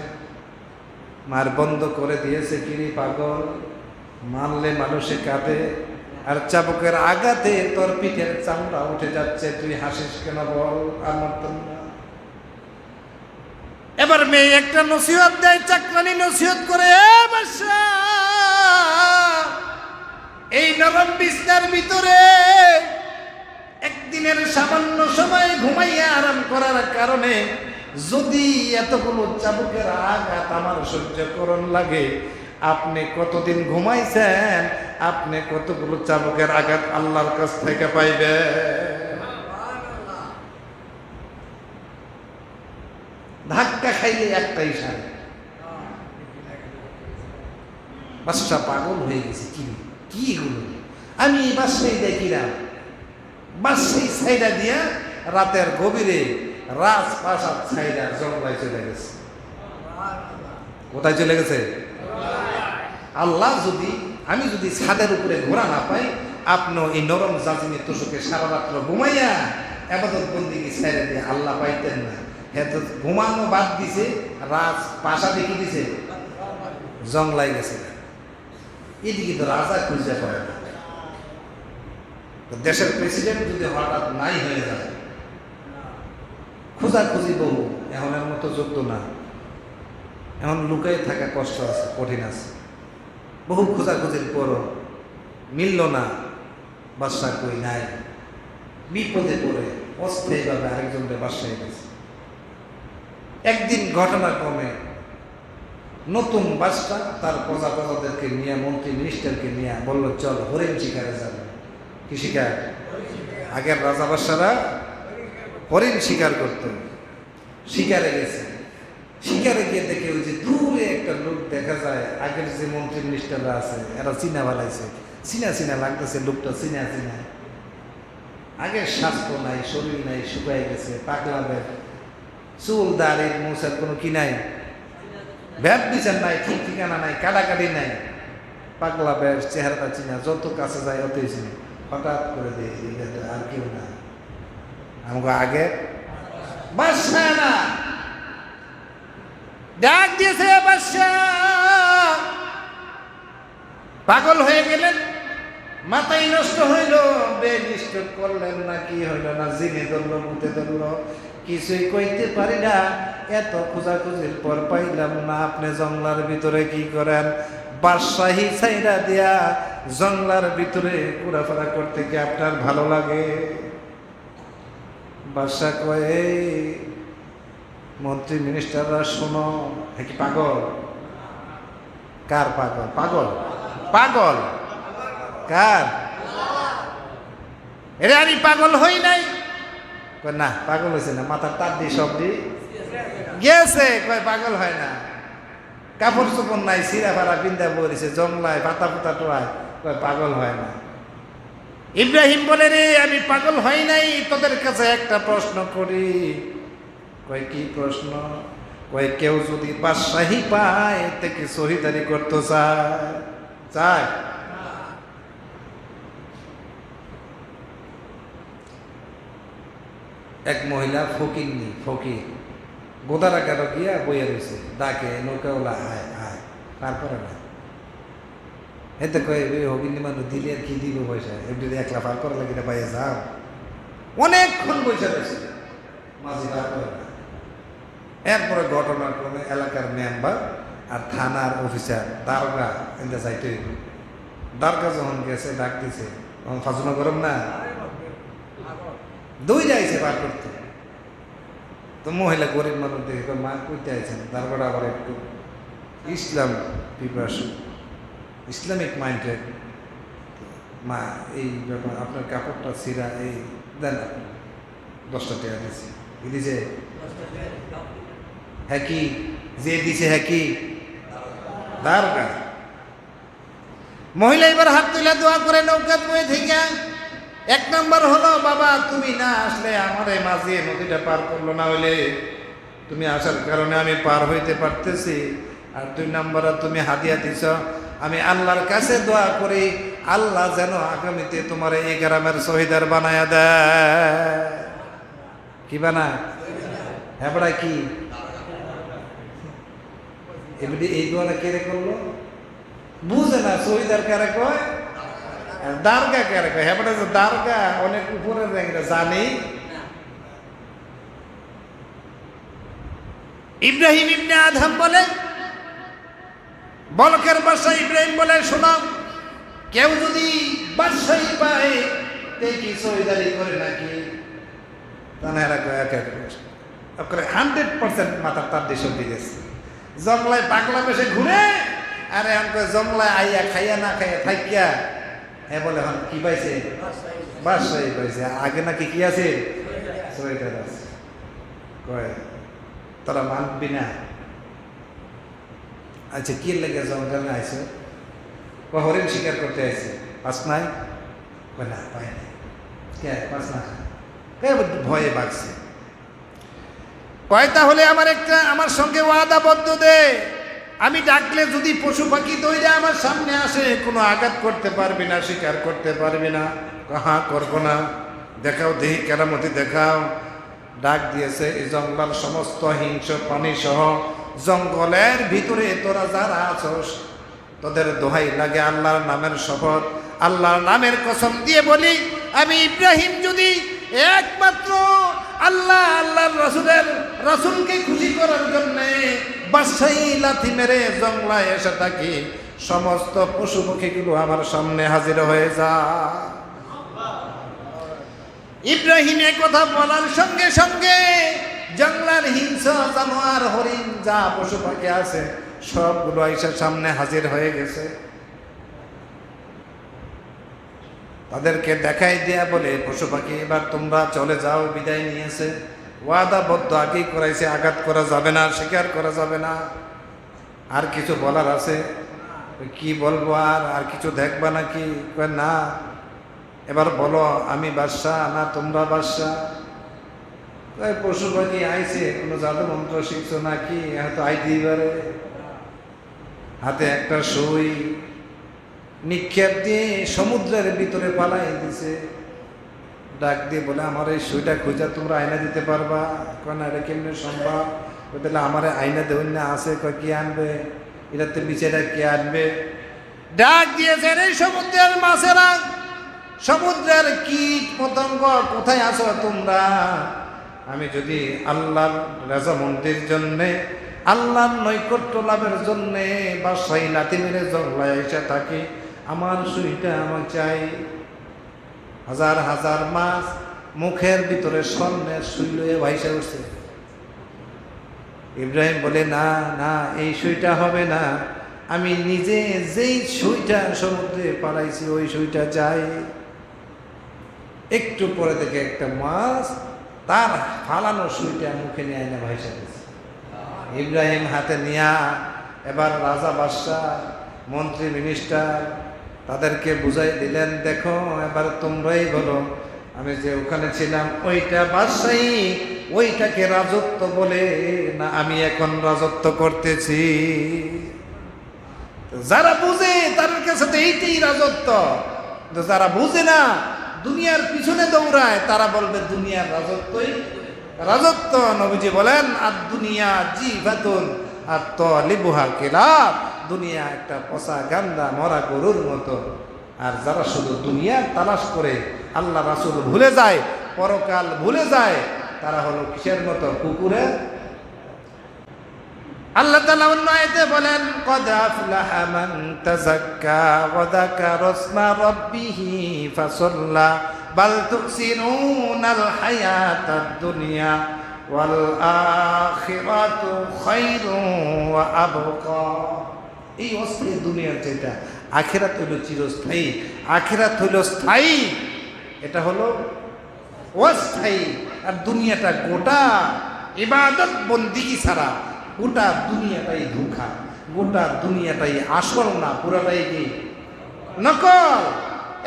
মার বন্ধ করে দিয়েছে, কিরি পাগল, মারলে মানুষে কাঁদে, আর চাবুকের আঘাতে তোর পিঠের চামড়া উঠে যাচ্ছে, তুই হাসিস কেন বল? আমার তো না। এবার মেয়ে একটা নসিহত দেয়, চাকরানি নসিহত করে, এই নরম বিছনার ভিতরে একদিনের সামান্য সময় ঘুমাইয়া আরাম করার কারণে যদি এতগুলো চাবুকের আঘাত আমার সহ্য করণ লাগে, আপনি কতদিন ঘুমাইছেন? আপনি কতগুলো চাবুকের আঘাত আল্লাহর কাছ থেকে পাইবে? ধাক্কা খাইলে একটাই সারে। বাদশা পাগল হয়ে গেছে, কি এগুলো? আমি বাদশাই দেখিলাম, বাদশাই ছাইরা দিয়া রাতের গভীরে রাজপ্রাসাদ ছাইরা জঙ্গলায় চলে গেছে। কোথায় চলে গেছে? আল্লাহ যদি, আমি যদি ছাদের উপরে ঘোরা না পাই, আপনি এই নরম জাজিমে তোষকে সারা রাত্র ঘুমাইয়া আবাদত বন্দিগি ছাইরা দিয়ে আল্লাহ পাইতেন না। হ্যাঁ, তো ঘুমানো বাদ দিছে, রাজপ্রাসাদ দেখি দিছে, জঙ্গলায় গেছে। এদিকে তো রাজা খুঁজে পায় না। দেশের প্রেসিডেন্ট যদি হঠাৎ নাই হয়ে যায়, খোঁজাখুঁজি বহু, এখনের মতো যোগ্য না। এখন লুকাই থাকা কষ্ট আছে, কঠিন আছে। বহু খোঁজাখুঁজির পরও মিলল না, বাদশা কই নাই। বিপদে পড়ে অস্থায়ীভাবে আরেকজনকে বাসায় গেছে। একদিন ঘটনাক্রমে নতুন বাদশা তার প্রজাদেরকে নিয়ে, মন্ত্রী মিনিস্টারকে নিয়ে বলল, চল হরিণ শিকারে যাবে। কি শিকার? আগের রাজা বাদশারা হরিণ শিকার করত। শিকারে গেছে। শিকারে গিয়ে দেখে ওই যে দূরে একটা লোক দেখা যায়, আগের যে মন্ত্রী মিনিস্টাররা আছে এরা চিনা বানাইছে, চিনা লাগতেছে, লোকটা চিনা। আগের স্বাস্থ্য নাই, শরীর নাই, শুকাই গেছে, পাগলা ব্যাগ, চুল দাড়ির মোছার কোনো কি নাই, ভ্যাট বিচার নাই, ঠিক ঠিকানা নাই, কাটাকাটি নাই, পাগলা ব্যাগ, চেহারাটা চিনা, যত কাছে যায় অতই চিনি। হঠাৎ করে দিয়ে আর কেউ না, আমাকে আগে বাদশা না ডাক দিয়েছে, বাদশা পাগল হয়ে গেলেন, মাথায় নষ্ট হইল, বেনিষ্ট করলেন না, কি হইল না, জিনে ধরল, মুতে ধরল, কিছুই কইতে পারি না। এত খোঁজাখুঁজির পর পাইলাম না, আপনি জঙ্গলার ভিতরে কি করেন? বাদশাহী ছাইরা দিয়া জঙ্গলার ভিতরে ঘোরাফেরা করতে কি আপনার ভালো লাগে? বাদশাহ কয়, এই মন্ত্রী মিনিস্টাররা শোনো, কি পাগল? কার পাগল? পাগল পাগল কার? এরে আমি পাগল হই নাই। কয় না, পাগল হয়েছে না, মাথার তার দিয়ে সব দিয়ে গেছে। কয় পাগল হয় না, কাপড় চোপড় নাই, সিরা ফারা পিন্দা পড়েছে, জংলায় পাতা পুতা টোয়ায়, কয় পাগল হয় না। ইব্রাহিম বলে, রে আমি পাগল হই নাই, তোদের কাছে একটা প্রশ্ন করি। কয় কি প্রশ্ন? কয় কেউ যদি বাদশাহী পায় এতে কি শহীদারি করতে চায়? এক মহিলা ফকিরনি, ফকির গোদারা কাটো গিয়া বইয়া রয়েছে, ডাকে নৌকাওয়ালা আয় আয়, তারপরে না এতে কয় হকিনি মানুষ দিলে আর কি দিব পয়সা, এমনি একলা পার করা লাগে না, পাইয়া যাও। অনেকক্ষণ পয়সা রয়েছে, মাঝি পার করে না। এরপরে ঘটনাক্রমে এলাকার মেম্বার আর থানার অফিসার দারোগা এতে যাইতে, দারোগা যখন গেছে ডাক দিছে, তখন ফাজনা গরম না, দুই যাইছে পার করতে। তো মহিলা গরিব মানুষ দেখে মা কইতে আইছেন, দারোগাটা আবার একটু ইসলাম প্রিপারেশন, ইসলামিক মাইন্ডেড। মা এই ব্যাপার, আপনার কাপড়টা ছিঁড়া, এই দেন, আপনি 10টা টাকা দিয়েছি, দিছে। হ্যাঁ কি যে দিছে? হ্যাঁ কি দারোগা? মহিলা এবার হাত তুলে দোয়া করে নৌকা বয়ে থেকে, এক নম্বর হলো, বাবা তুমি না আসলে আমার এই মাঝে নদীটা পার করলো না, হইলে তুমি আসার কারণে আমি পার হইতে পারতেছি। আর 2 নম্বর, তুমি হাদিয়া দিছ, আমি আল্লাহর কাছে দোয়া করি আল্লাহ যেন আগামীতে তোমার এই গ্রামের শহীদার বানায়া দেয়। কি বানায়? হ্যাঁ বড়া কি এমনি এই দোয়াটা কেড়ে করলো? বুঝে না শহীদার কারে কয়, দারগা কারে কয়। হ্যাঁ বড়া দারগা অনেক উপরের র্যাঙ্কটা জানি। ইব্রাহিম ইবনে আদম বলে, বলকের বাদশা ইব্রাহিম বলে, শোনো, কেউ যদি বাদশাহী পায় তে কি শহীদারি করে নাকি? তারা কয় 100% মাথার তার দেশ দিয়ে গেছে। জংলায় পাগলা বেশে ঘুরে, আর এখন কয় জংলায় আইয়া খাইয়া না খাইয়া থাইকিয়া, হ্যাঁ বলে এখন কি পাইছে? বাদশাহী পাইছে। আগে নাকি কি আছে? শহীদার আছে। কয় তোরা মানবি না? আচ্ছা কি লেগে জঙ্গলে আইসো? হরিণ শিকার করতে আইসে, পাস নাই? না পাই নাই। কে পাস না? ভয়ে বাগছে। কয় তাহলে আমার সঙ্গে ওয়াদাবদ্ধ দে, আমি ডাকলে যদি পশু পাখি দইরা আমার সামনে আসে কোনো আঘাত করতে পারবি না, শিকার করতে পারবি না। হ্যাঁ করবো না, দেখাও দেহি কেরামতি দেখাও। ডাক দিয়েছে, এই জঙ্গলার সমস্ত হিংস্র প্রাণী সহ জঙ্গলের ভিতরে তোরা যারা আছস, তোদের দোহাই লাগে আল্লাহর নামের শপথ, আল্লাহর নামের কসম দিয়ে বলি, আমি ইব্রাহিম যদি একমাত্র আল্লাহর রাসূলকে খুশি করার জন্য বাদশাহী লাথি মেরে জঙ্গলায় এসে থাকি, সমস্ত পশু পক্ষীগুলো আমার সামনে হাজির হয়ে যায়। ইব্রাহিম এ কথা বলার সঙ্গে সঙ্গে জঙ্গলার হিংস্র জানোয়ার, হরিণ, যা পশু পাখি আছে সবগুলো আইসার সামনে হাজির হয়ে গেছে। তাদেরকে দেখাই দেয়া বলে, পশু পাখি এবার তোমরা চলে যাও, বিদায় নিয়েছে। ওয়াদাবদ্ধ আগেই করাইছে, আঘাত করা যাবে না, শিকার করা যাবে না। আর কিছু বলার আছে? কি বলবো, আর কিছু দেখবা নাকি? না, এবার বলো আমি বাদশা না তোমরা বাদশা? পশু পাখি আইছে, কোনো জাদু মন্ত্র শিখছো নাকি? হয়তো আইতেই পারে। হাতে একটা সুই নিক্ষেপ দিয়ে সমুদ্রের ভিতরে পালাই দিছে। ডাক দিয়ে বলে, আমার এই সুইটা খুঁজা তোমরা আয়না দিতে পারবা? কয় না, এটা কেমনে সম্ভব? তাহলে আমার আয়না দেউন না আছে, কয় কি আনবে? এটাতে বিচারা কে আনবে? ডাক দিয়েছেন, এই সমুদ্রের মাছেরা, সমুদ্রের কীট পতঙ্গ, কোথায় আছো তোমরা? আমি যদি আল্লাহর রেজামন্দির জন্যে, আল্লাহর নৈকট্য লাভের জন্যে বাদশাহী লাথি মেরে জঙ্গলায় এসে থাকি, আমার সুইটা আমার চাই। হাজার হাজার মাছ মুখের ভিতরে স্বর্ণের সুই লয়ে ভাইসা উঠছে। ইব্রাহিম বলে, না না, এই সুইটা হবে না, আমি নিজে যেই সুইটা সমুদ্রে পালাইছি ওই সুইটা যাই। একটু পরে থেকে একটা মাছ তার ফালানো সুইটা মুখে নিয়ে আইনা ভাইসা দিয়েছে। ইব্রাহিম হাতে নিয়া এবার রাজা বাদশাহ মন্ত্রী মিনিস্টার তাদেরকে বুঝাই দিলেন, দেখো এবার তোমরাই বলো আমি যে ওখানে ছিলাম ওইটা বাদশাহী, ওইটাকে রাজত্ব বলে না আমি এখন রাজত্ব করতেছি। যারা বুঝে তাদের কাছে তো এইটাই রাজত্ব, যারা বুঝে না দুনিয়ার পিছনে দৌড়ায় তারা বলবে দুনিয়ার রাজত্বই রাজত্ব। নবীজি বলেন, আর দুনিয়া জিভাতুন আর তালিবুহা কিলাব, দুনিয়া একটা পচা গান্দা মরা গরুর মতো। আর যারা শুধু দুনিয়ার তালাশ করে আল্লাহ রাসূল ভুলে যায়, পরকাল ভুলে যায়, তারা হলো কিসের মতো? কুকুরের। আল্লাহ তাআলা অন্য আয়াতে বলেন, কদ আফলাহা মান তাযাক্কা ওয়া যাকারা ইসমা রাব্বিহি ফাসাল্লা বাল তুসিরুনাল হায়াতাদ দুনিয়া ওয়াল আখিরাতু খায়রুন ওয়া আবকা। এই অস্থায়ী দুনিয়ার যেটা, আখিরাত হইল চিরস্থায়ী, আখিরাত হইল স্থায়ী, এটা হলো অস্থায়ী। আর দুনিয়াটা গোটা ইবাদত বন্দিগি ছাড়া গোটা দুনিয়াটাই ধোঁকা, গোটা দুনিয়াটাই আসল না, পুরাটাই কি নকল,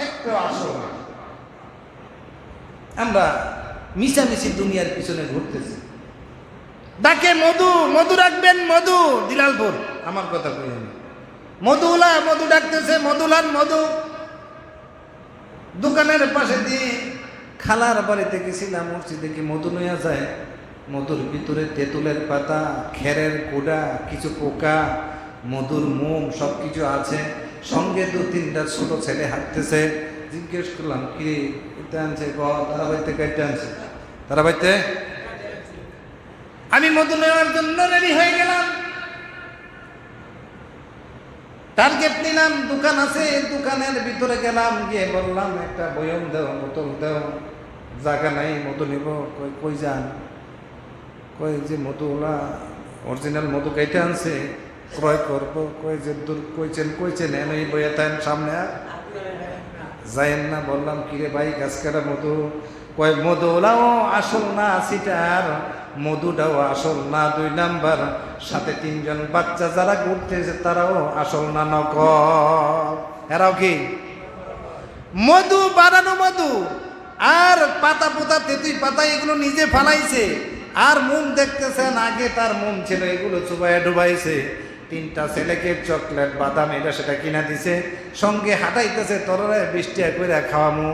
একটু আসল না। আমরা মিশামিশি দুনিয়ার পিছনে ঘুরতেছি। ডাকে মধু, মধু রাখবেন, মধু দিলালপুর, আমার কথা কই আমি, মধুলা মধু ডাকতেছে, মধুলান মধু। দোকানের পাশে দিয়ে খালার বাড়িতে গেছিলাম, উঠছি দেখি মধু নয়া যায়, মধুর ভিতরে তেঁতুলের পাতা, খেরের কুড়া, কিছু পোকা, মধুর মোম সব কিছু আছে, সঙ্গে 2-3টা ছোট ছেলে হাঁটতেছে। জিজ্ঞেস করলাম, কি এটা আনছে? তারা বাড়িতে কাইতে আনছে, তারা বাড়িতে। আমি মধু নেওয়ার জন্য রেডি হয়ে গেলাম, টার্গেট নিলাম, দোকান আছে, দোকানের ভিতরে গেলাম, গিয়ে বললাম একটা বয়ম দাও, বোতল দাও। জায়গা নাই, মধু নিব। কই যান? কই যে মধুলা অরিজিনাল মধু কাইতে আনছে, ক্রয় করবো। কই যে দূর কইছেন এন এই বইয়া তাই সামনে যাইন না। বললাম, কিরে ভাই গাছ কাটা মধু? কয় মধুলাও আসল না, সিটার মধুটাও আসল না, 2 নাম্বার। সাথে 3জন বাচ্চা যারা ঘুরতেছে তারাও আসল না, নকল। এরাও কি মধু বানানো মধু। আর পাতা পোতা তেঁতুই পাতা এগুলো নিজে ফালাইছে। আর মোম দেখতেছেন, আগে তার মোম ছিল, এগুলো চুবাইয়া ডুবাইছে। 3টা ছেলেকে চকলেট বাদাম এটা সেটা কিনা দিছে, সঙ্গে হাঁটাইতেছে, তোরা 20 টাকা করে খাওয়ামু।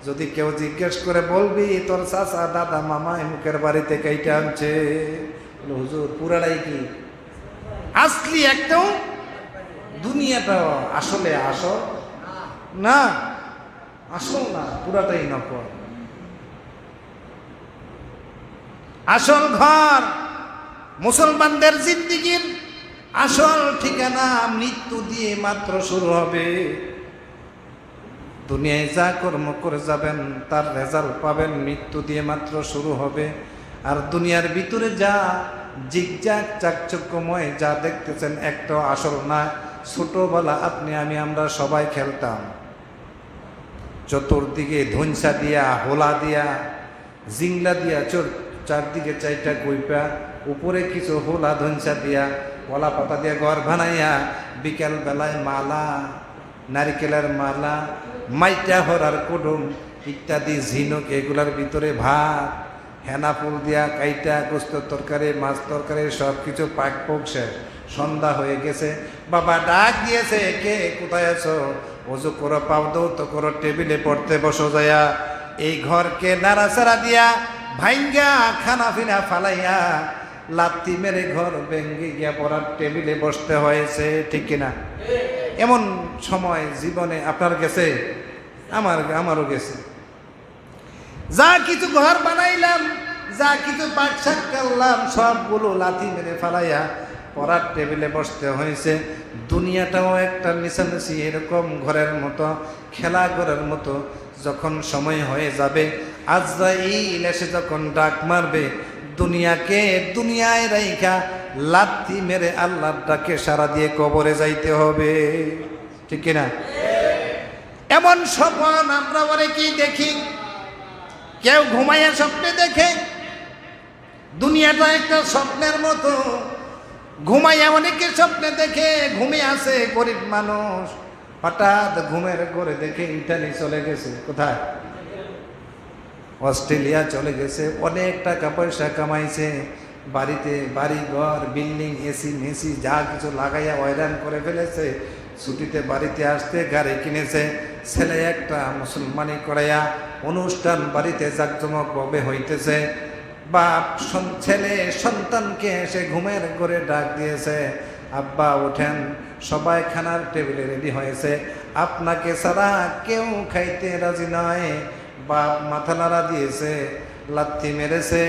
যদি কেউ জিজ্ঞেস করে বলবি তোর চাচা দাদা মামা মুখের বাড়িতে কাইটা আনছে। হুজুর পুরাটাই কি আসলি? একটাও দুনিয়াটা আসলে আসল না, আসল না, পুরাটাই নকল। আসল ঘর মুসলমানদের জিন্দেগির আসল ঠিকানা মৃত্যু দিয়ে মাত্র শুরু হবে। দুনিয়ায় যা কর্ম করে যাবেন তার রেজাল্ট পাবেন মৃত্যু দিয়ে মাত্র শুরু হবে। আর দুনিয়ার ভিতরে যা জিগজাগ চাকচক্যময় যা দেখতেছেন একটাও আসল না। ছোটবেলা আপনি আমরা সবাই খেলতাম, চতুর্দিকে ধনসা দিয়া, হোলা দিয়া, জিংলা দিয়া, চারদিকে 4টা কইপা, উপরে কিছু হোলা ধনসা দিয়া, কলা পাতা দিয়া ঘর বানাইয়া, বিকেল বেলায় মালা, নারিকেলের মালা, মাইটা হরার কুডুম ইত্যাদি ঝিনুক, এগুলার ভিতরে ভাত, হেনা ফুল দিয়া কাইটা, গোস্ত তরকারি, মাছ তরকারি সব কিছু পাক পোক শেষ। সন্ধ্যা হয়ে গেছে, বাবা ডাক দিয়েছে, কে কোথায় আছো? অজু করো, পাও দৌ তো করো, টেবিলে পড়তে বসো যায়া। এই ঘরকে নাড়াচাড়া দিয়া ভাইঙ্গা খানা ফিনা ফালাইয়া লাত্তি মেরে ঘর ভেঙ্গে গিয়া পড়ার টেবিলে বসতে হয়েছে, ঠিক কিনা? এমন সময় জীবনে আপনার গেছে, আমারও গেছে। যা কিছু ঘর বানাইলাম, যা কিছু পাকশাক করলাম, সবগুলো লাথি মেরে ফালাইয়া পড়ার টেবিলে বসতে হয়েছে। দুনিয়াটাও একটা মিশামিশি এরকম ঘরের মতো, খেলা ঘরের মতো। যখন সময় হয়ে যাবে আজরাইল এসে যখন ডাক মারবে, দুনিয়াকে দুনিয়ায় রাইখা লাথি মেরে আল্লাহর ডাকে সাড়া দিয়ে কবরে যাইতে হবে, ঠিক কিনা? এমন স্বপ্ন আমরা অনেকেই দেখি। কেউ ঘুমাইয়া স্বপ্নে দেখে, দুনিয়াটা একটা স্বপ্নের মতো। ঘুমাইয়া অনেকে স্বপ্নে দেখে, ঘুমিয়ে আছে গরিব মানুষ, হঠাৎ ঘুমের ঘরে দেখে ইটালি চলে গেছে। কোথায়? অস্ট্রেলিয়া চলে গেছে। অনেক টাকা পয়সা কামাইছে, বাড়িতে বাড়ি ঘর বিল্ডিং এসি মেসি যা কিছু লাগাইয়া হয়রান করে ফেলেছে। ছুটিতে বাড়িতে আসতে গাড়ি কিনেছে। ছেলে একটা মুসলমানি করাইয়া অনুষ্ঠান বাড়িতে জাঁকজমকভাবে হইতেছে। বাপ ছেলে সন্তানকে এসে ঘুমের ঘরে ডাক দিয়েছে, আব্বা ওঠেন, সবাই খানার টেবিলে রেডি হয়েছে, আপনাকে ছাড়া কেউ খাইতে রাজি নয়। বাপ মাথা নাড়া দিয়েছে, লাথি মেরেছে,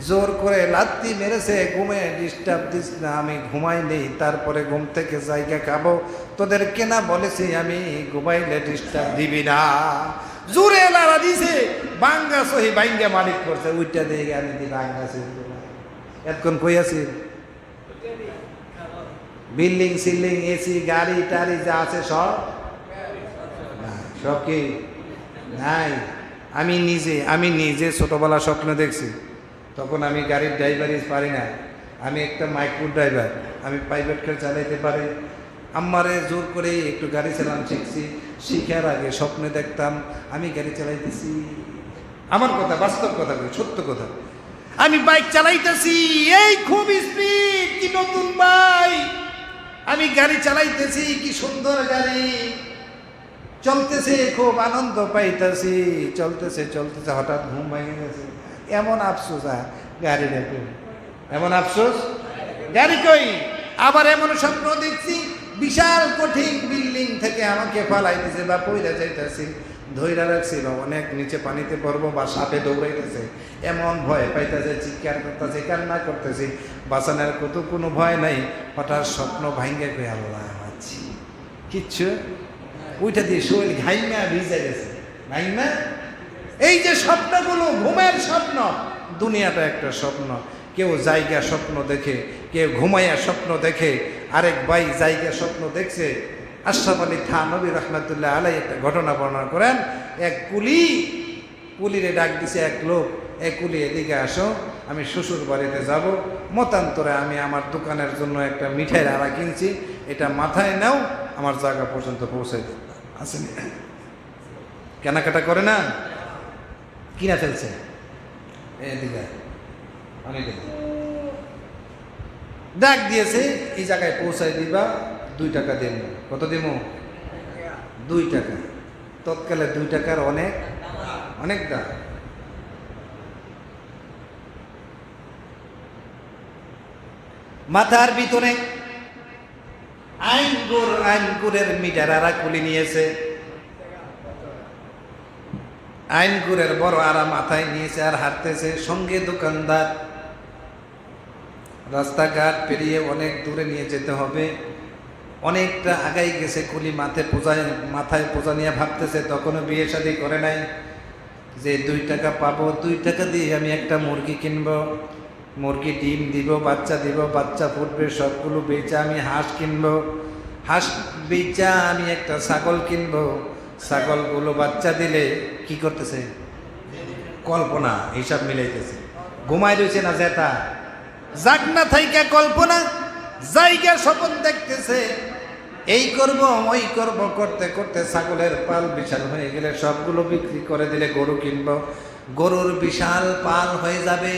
জোর করে লাথি মেরেছে, ঘুমে ডিস্টার্ব দিস না, আমি ঘুমাই নেই, তারপরে ঘুম থেকে জায়গা খাবো, তোদের কেনা বলেছি আমি ঘুমাইলে ডিস্টার্ব দিবি না। জোরে লাড়া দিছে, বাঙ্গা সহি বাইঙ্গা মালিক করছে, উইটা দিয়ে আমি দি বাঙ্গা এতক্ষণ কই আছি? বিল্ডিং সিল্ডিং এসি গাড়ি টাড়ি যা আছে সব সব কি নাই। আমি নিজে ছোটবেলা স্বপ্ন দেখছি, তখন আমি গাড়ির ড্রাইভারই পারি না, আমি একটা মাইক্রো ড্রাইভার, আমি প্রাইভেট কার চালাইতে পারি। আমারে জোর করে একটু গাড়ি চালানো শিখছি। শিখার আগে স্বপ্নে দেখতাম আমি গাড়ি চালাইতেছি। আমার কথা, বাস্তব কথা, সত্য কথা। আমি বাইক চালাইতেছি, এই খুব স্পিড, কি নতুন বাইক, আমি গাড়ি চালাইতেছি, কি সুন্দর গাড়ি চলতেছে, খুব আনন্দ পাইতেছি। চলতেছে চলতেছে হঠাৎ ঘুম ভেঙে গেছে। এমন আফসোস, গাড়ি দেখো, এমন আফসোস গাড়ি কই। আবার এমন স্বপ্ন দেখছি, বিশাল কঠিন বিল্ডিং থেকে আমাকে ফালাইতেছে বা পইরা যাইতেছি, ধৈরা রাখছি বা অনেক নিচে পানিতে পড়বো বা সাপে দৌড়াইতেছে, এমন ভয় পাইতেছে, চিৎকার করতেছে, কান্না করতেছি, বাঁচানোর কত কোনো ভয় নাই। হঠাৎ স্বপ্ন ভাঙ্গে কই, আল্লাহ আছি কিচ্ছু, ওইটা দিয়ে শরীর ঘাইমা ভিজে গেছে, ঘাইমা। এই যে স্বপ্নগুলো, ঘুমের স্বপ্ন, দুনিয়াটা একটা স্বপ্ন। কেউ জায়গা স্বপ্ন দেখে, কেউ ঘুমাইয়া স্বপ্ন দেখে। আরেক ভাই জায়গা স্বপ্ন দেখছে। আশরাফ আলী থানভী রহমতুল্লাহ আলাই একটা ঘটনা বর্ণনা করেন। এক কুলিরে ডাক দিছে এক লোক, এক কুলি এদিকে আসো, আমি শ্বশুর বাড়িতে যাব, মতান্তরে আমি আমার দোকানের জন্য একটা মিঠাইয়ের আড়া কিনছি, এটা মাথায় নাও, আমার জায়গা পর্যন্ত পৌঁছে দেব। আসেনি, কেনাকাটা করে না, কিনা ফেলছে, এদিকে ডাক দিয়েছে, এই জায়গায় পৌঁছায় দিবা, 2 টাকা দিন। কত দিব? 2 টাকা। তৎকালে 2 টাকার অনেক অনেক দাম। মাথার ভিতরে আইনগুরের মিটার আরা কুলি নিয়েছে, আইনগুরের বড় আরা মাথায় নিয়েছে আর হাঁটতেছে, সঙ্গে দোকানদার। রাস্তাঘাট পেরিয়ে অনেক দূরে নিয়ে যেতে হবে, অনেকটা আগাই গেছে। কুলি মাথায় পোজা নিয়ে ভাবতেছে, তখনও বিয়ে শাদী করে নাই, যে 2 টাকা পাবো, 2 টাকা দিয়ে আমি একটা মুরগি কিনবো, মুরগি ডিম দিব, বাচ্চা দিব, বাচ্চা ফুটবে, সবগুলো বেচা আমি হাঁস কিনবো, হাঁস বেচা আমি একটা ছাগল কিনবো, ছাগলগুলো বাচ্চা দিলে কি করতেছে, কল্পনা, হিসাব মিলাইতেছে। ঘুমাই রয়েছে না জেতা, জাগ না থাইকা কল্পনা, জায়গা স্বপ্ন দেখতেছে, এই করব ওই করব করতে করতে ছাগলের পাল বিশাল হয়ে গেলে সবগুলো বিক্রি করে দিলে গরু কিনবো, গরুর বিশাল পাল হয়ে যাবে,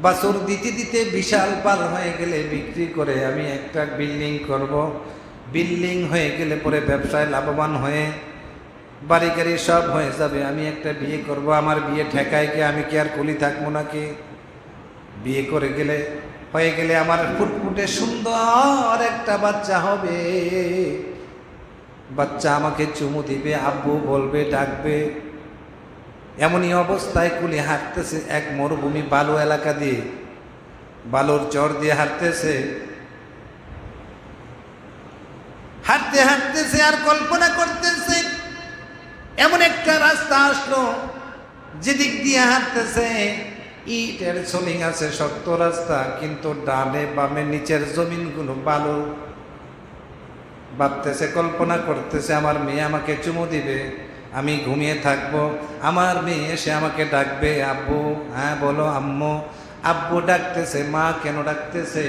বাছুর দিতে দিতে বিশাল পাল হয়ে গেলে বিক্রি করে আমি একটা বিল্ডিং করব, বিল্ডিং হয়ে গেলে পরে ব্যবসায় লাভবান হয়ে বাড়ি গাড়ি সব হয়ে যাবে, আমি একটা বিয়ে করব, আমার বিয়ে ঠেকায় কি, আমি কি আর কুলি থাকবো নাকি? বিয়ে করে গেলে হয়ে গেলে আমার ফুটফুটে সুন্দর একটা বাচ্চা হবে, বাচ্চা আমাকে চুমু দিবে, আব্বু বলবে, ডাকবে। এমনই অবস্থায় কুলি হাঁটতেছে এক মরুভূমি বালু এলাকা দিয়ে, বালুর চর দিয়ে হাঁটতেছে, হাঁটতে হাঁটতেছে আর কল্পনা করতেছে। এমন একটা রাস্তা আসলো, যেদিক দিয়ে হাঁটতেছে ইটের সোলিং আছে, শক্ত রাস্তা, কিন্তু ডানে বামে নিচের জমিনগুলো বালু। ভাবতেছে, কল্পনা করতেছে আমার মেয়ে আমাকে চুমু দিবে, আমি ঘুমিয়ে থাকবো, আমার মেয়ে এসে আমাকে ডাকবে, আব্বু। হ্যাঁ বলো আম্মু। আব্বু ডাকতেছে, মা কেন ডাকতেছে?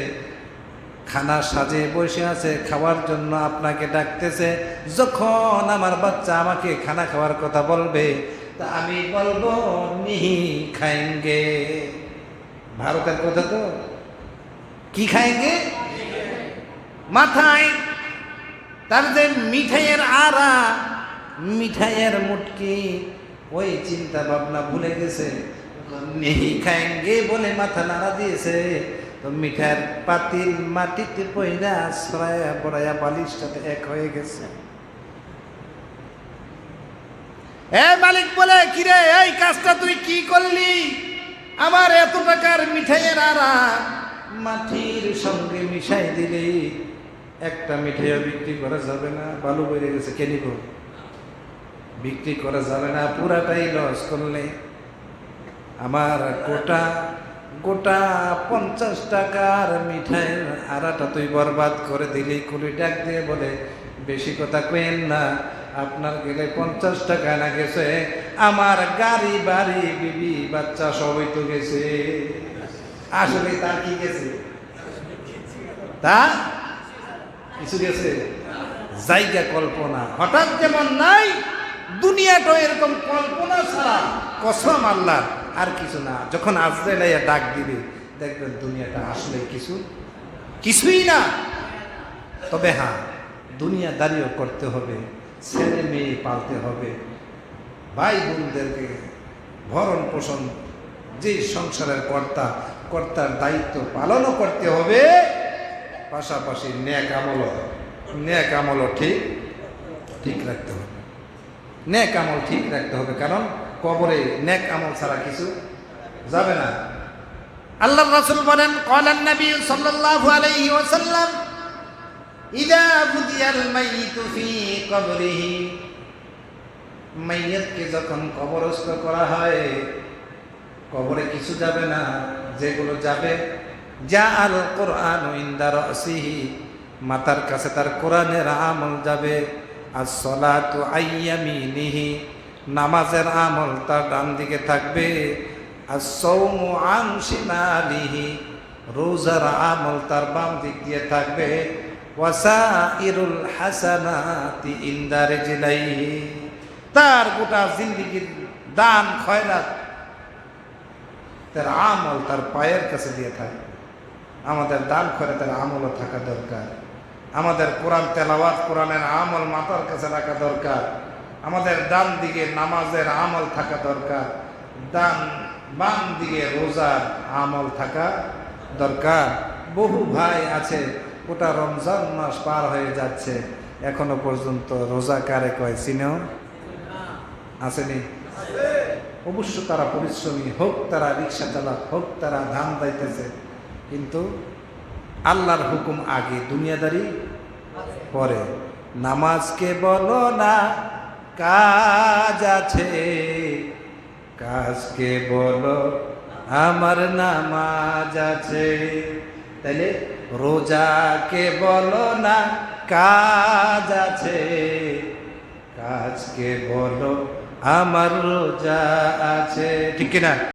খানা সাজে বসে আছে খাওয়ার জন্য, আপনাকে ডাকতেছে। যখন আমার বাচ্চা আমাকে খানা খাওয়ার কথা বলবে, তা আমি বলবো নিহি খাएंगे। ভারতের কথা তো, কি খাएंगे? মাথায় তার যে মিঠাইয়ের আড়া, মিঠাইয়ের মুটকি, ওই চিন্তা ভাবনা ভুলে গেছে। নেহি খাएंगे বলে মাথা নাড়া দিয়েছে, তো মিঠাইয়ের পাতিল মাটিতে পইরা ছড়ায়া বড়াইয়া বালির সাথে এক হয়ে গেছে। এ মালিক বলে, কিরে এই কাজটা তুই কি করলি? আমার এত টাকার মিঠাইয়ের আড়া মাটির সঙ্গে মিশাই দিলি, একটা মিঠাইও বিক্রি করা যাবে না, বালু বেড়ে গেছে, কে নিব? বিক্রি করা যাবে না, পুরাটাই লস করলে। আমার গোটা গোটা 50 টাকার মিঠাইয়ের আড়াটা তুই বরবাদ করে দিলি। কুলি ডাক দিয়ে বলে, বেশি কথা কেন না, আপনার গেলে 50 টাকা না গেছে, আমার গাড়ি বাড়ি বিবি বাচ্চা সবই তো গেছে। আসলে তার কি গেছে? তা কিছু গেছে? জায়গা কল্পনা হঠাৎ যেমন নাই, দুনিয়াটা এরকম কল্পনা ছাড়া কসম আল্লাহ আর কিছু না। যখন আজরাইল ডাক দিবে, দেখবেন দুনিয়াটা আসলে কিছুই না। তবে হ্যাঁ, দুনিয়াদারিও করতে হবে, ছেলে মেয়ে পালতে হবে, ভাই বোনদেরকে ভরণ পোষণ, যে সংসারের কর্তার দায়িত্ব পালনও করতে হবে, পাশাপাশি নেক আমলও ঠিক রাখতে হবে। নেক আমল ঠিক রাখতে হবে, কারণ কবরে নেক আমল ছাড়া কিছু যাবে না। আল্লাহর রাসূল বলেন, ক্বালান নবী সাল্লাল্লাহু আলাইহি ওয়াসাল্লাম, ইযা বুদিয়াল মাইয়িতু ফি কবরিহি, মাইয়িতকে যখন কবরস্থ করা হয়, কবরে কিছু যাবে না, যেগুলো যাবে, জাআল কুরআনু ইনদা রাসিহি, মাথার কাছে তার কোরআনের আমল যাবে। as-salatu আইয়ামিনিহি, নামাজের আমল তার ডান দিকে থাকবে। as-সাওমু আন শিমালিহি, রোজার আমল তার বাম দিক দিয়ে থাকবে। ওয়াসাইরুল হাসানাতি ইনদা রিজলাইহি, তার গোটা জিন্দেগীর দান খয়রাত তার আমল তার পায়ের কাছে দিয়ে থাকে। আমাদের দান খয়রাতের আমলও থাকা দরকার। আমাদের কোরআন তেলাওয়াত, কোরআনের আমল মাথার কাছে রাখা দরকার। আমাদের ডান দিকে নামাজের আমল থাকা দরকার, বাম দিকে রোজার আমল থাকা দরকার। বহু ভাই আছে, গোটা রমজান মাস পার হয়ে যাচ্ছে, এখনো পর্যন্ত রোজা কারে কয় চিনেও আসেনি। অবশ্য তারা পরিশ্রমী, হোক তারা রিক্সা চালাক, হোক তারা ধান দাইতেছে, কিন্তু আল্লাহর হুকুম আগে, দুনিয়াদারি পরে। নামাজকে বলো না কাজ আছে, কাজকে বলো আমার নামাজ আছে। তাইলে রোজাকে বলো না কাজ আছে, কাজকে বলো আমার রোজা আছে। ঠিক কিনা?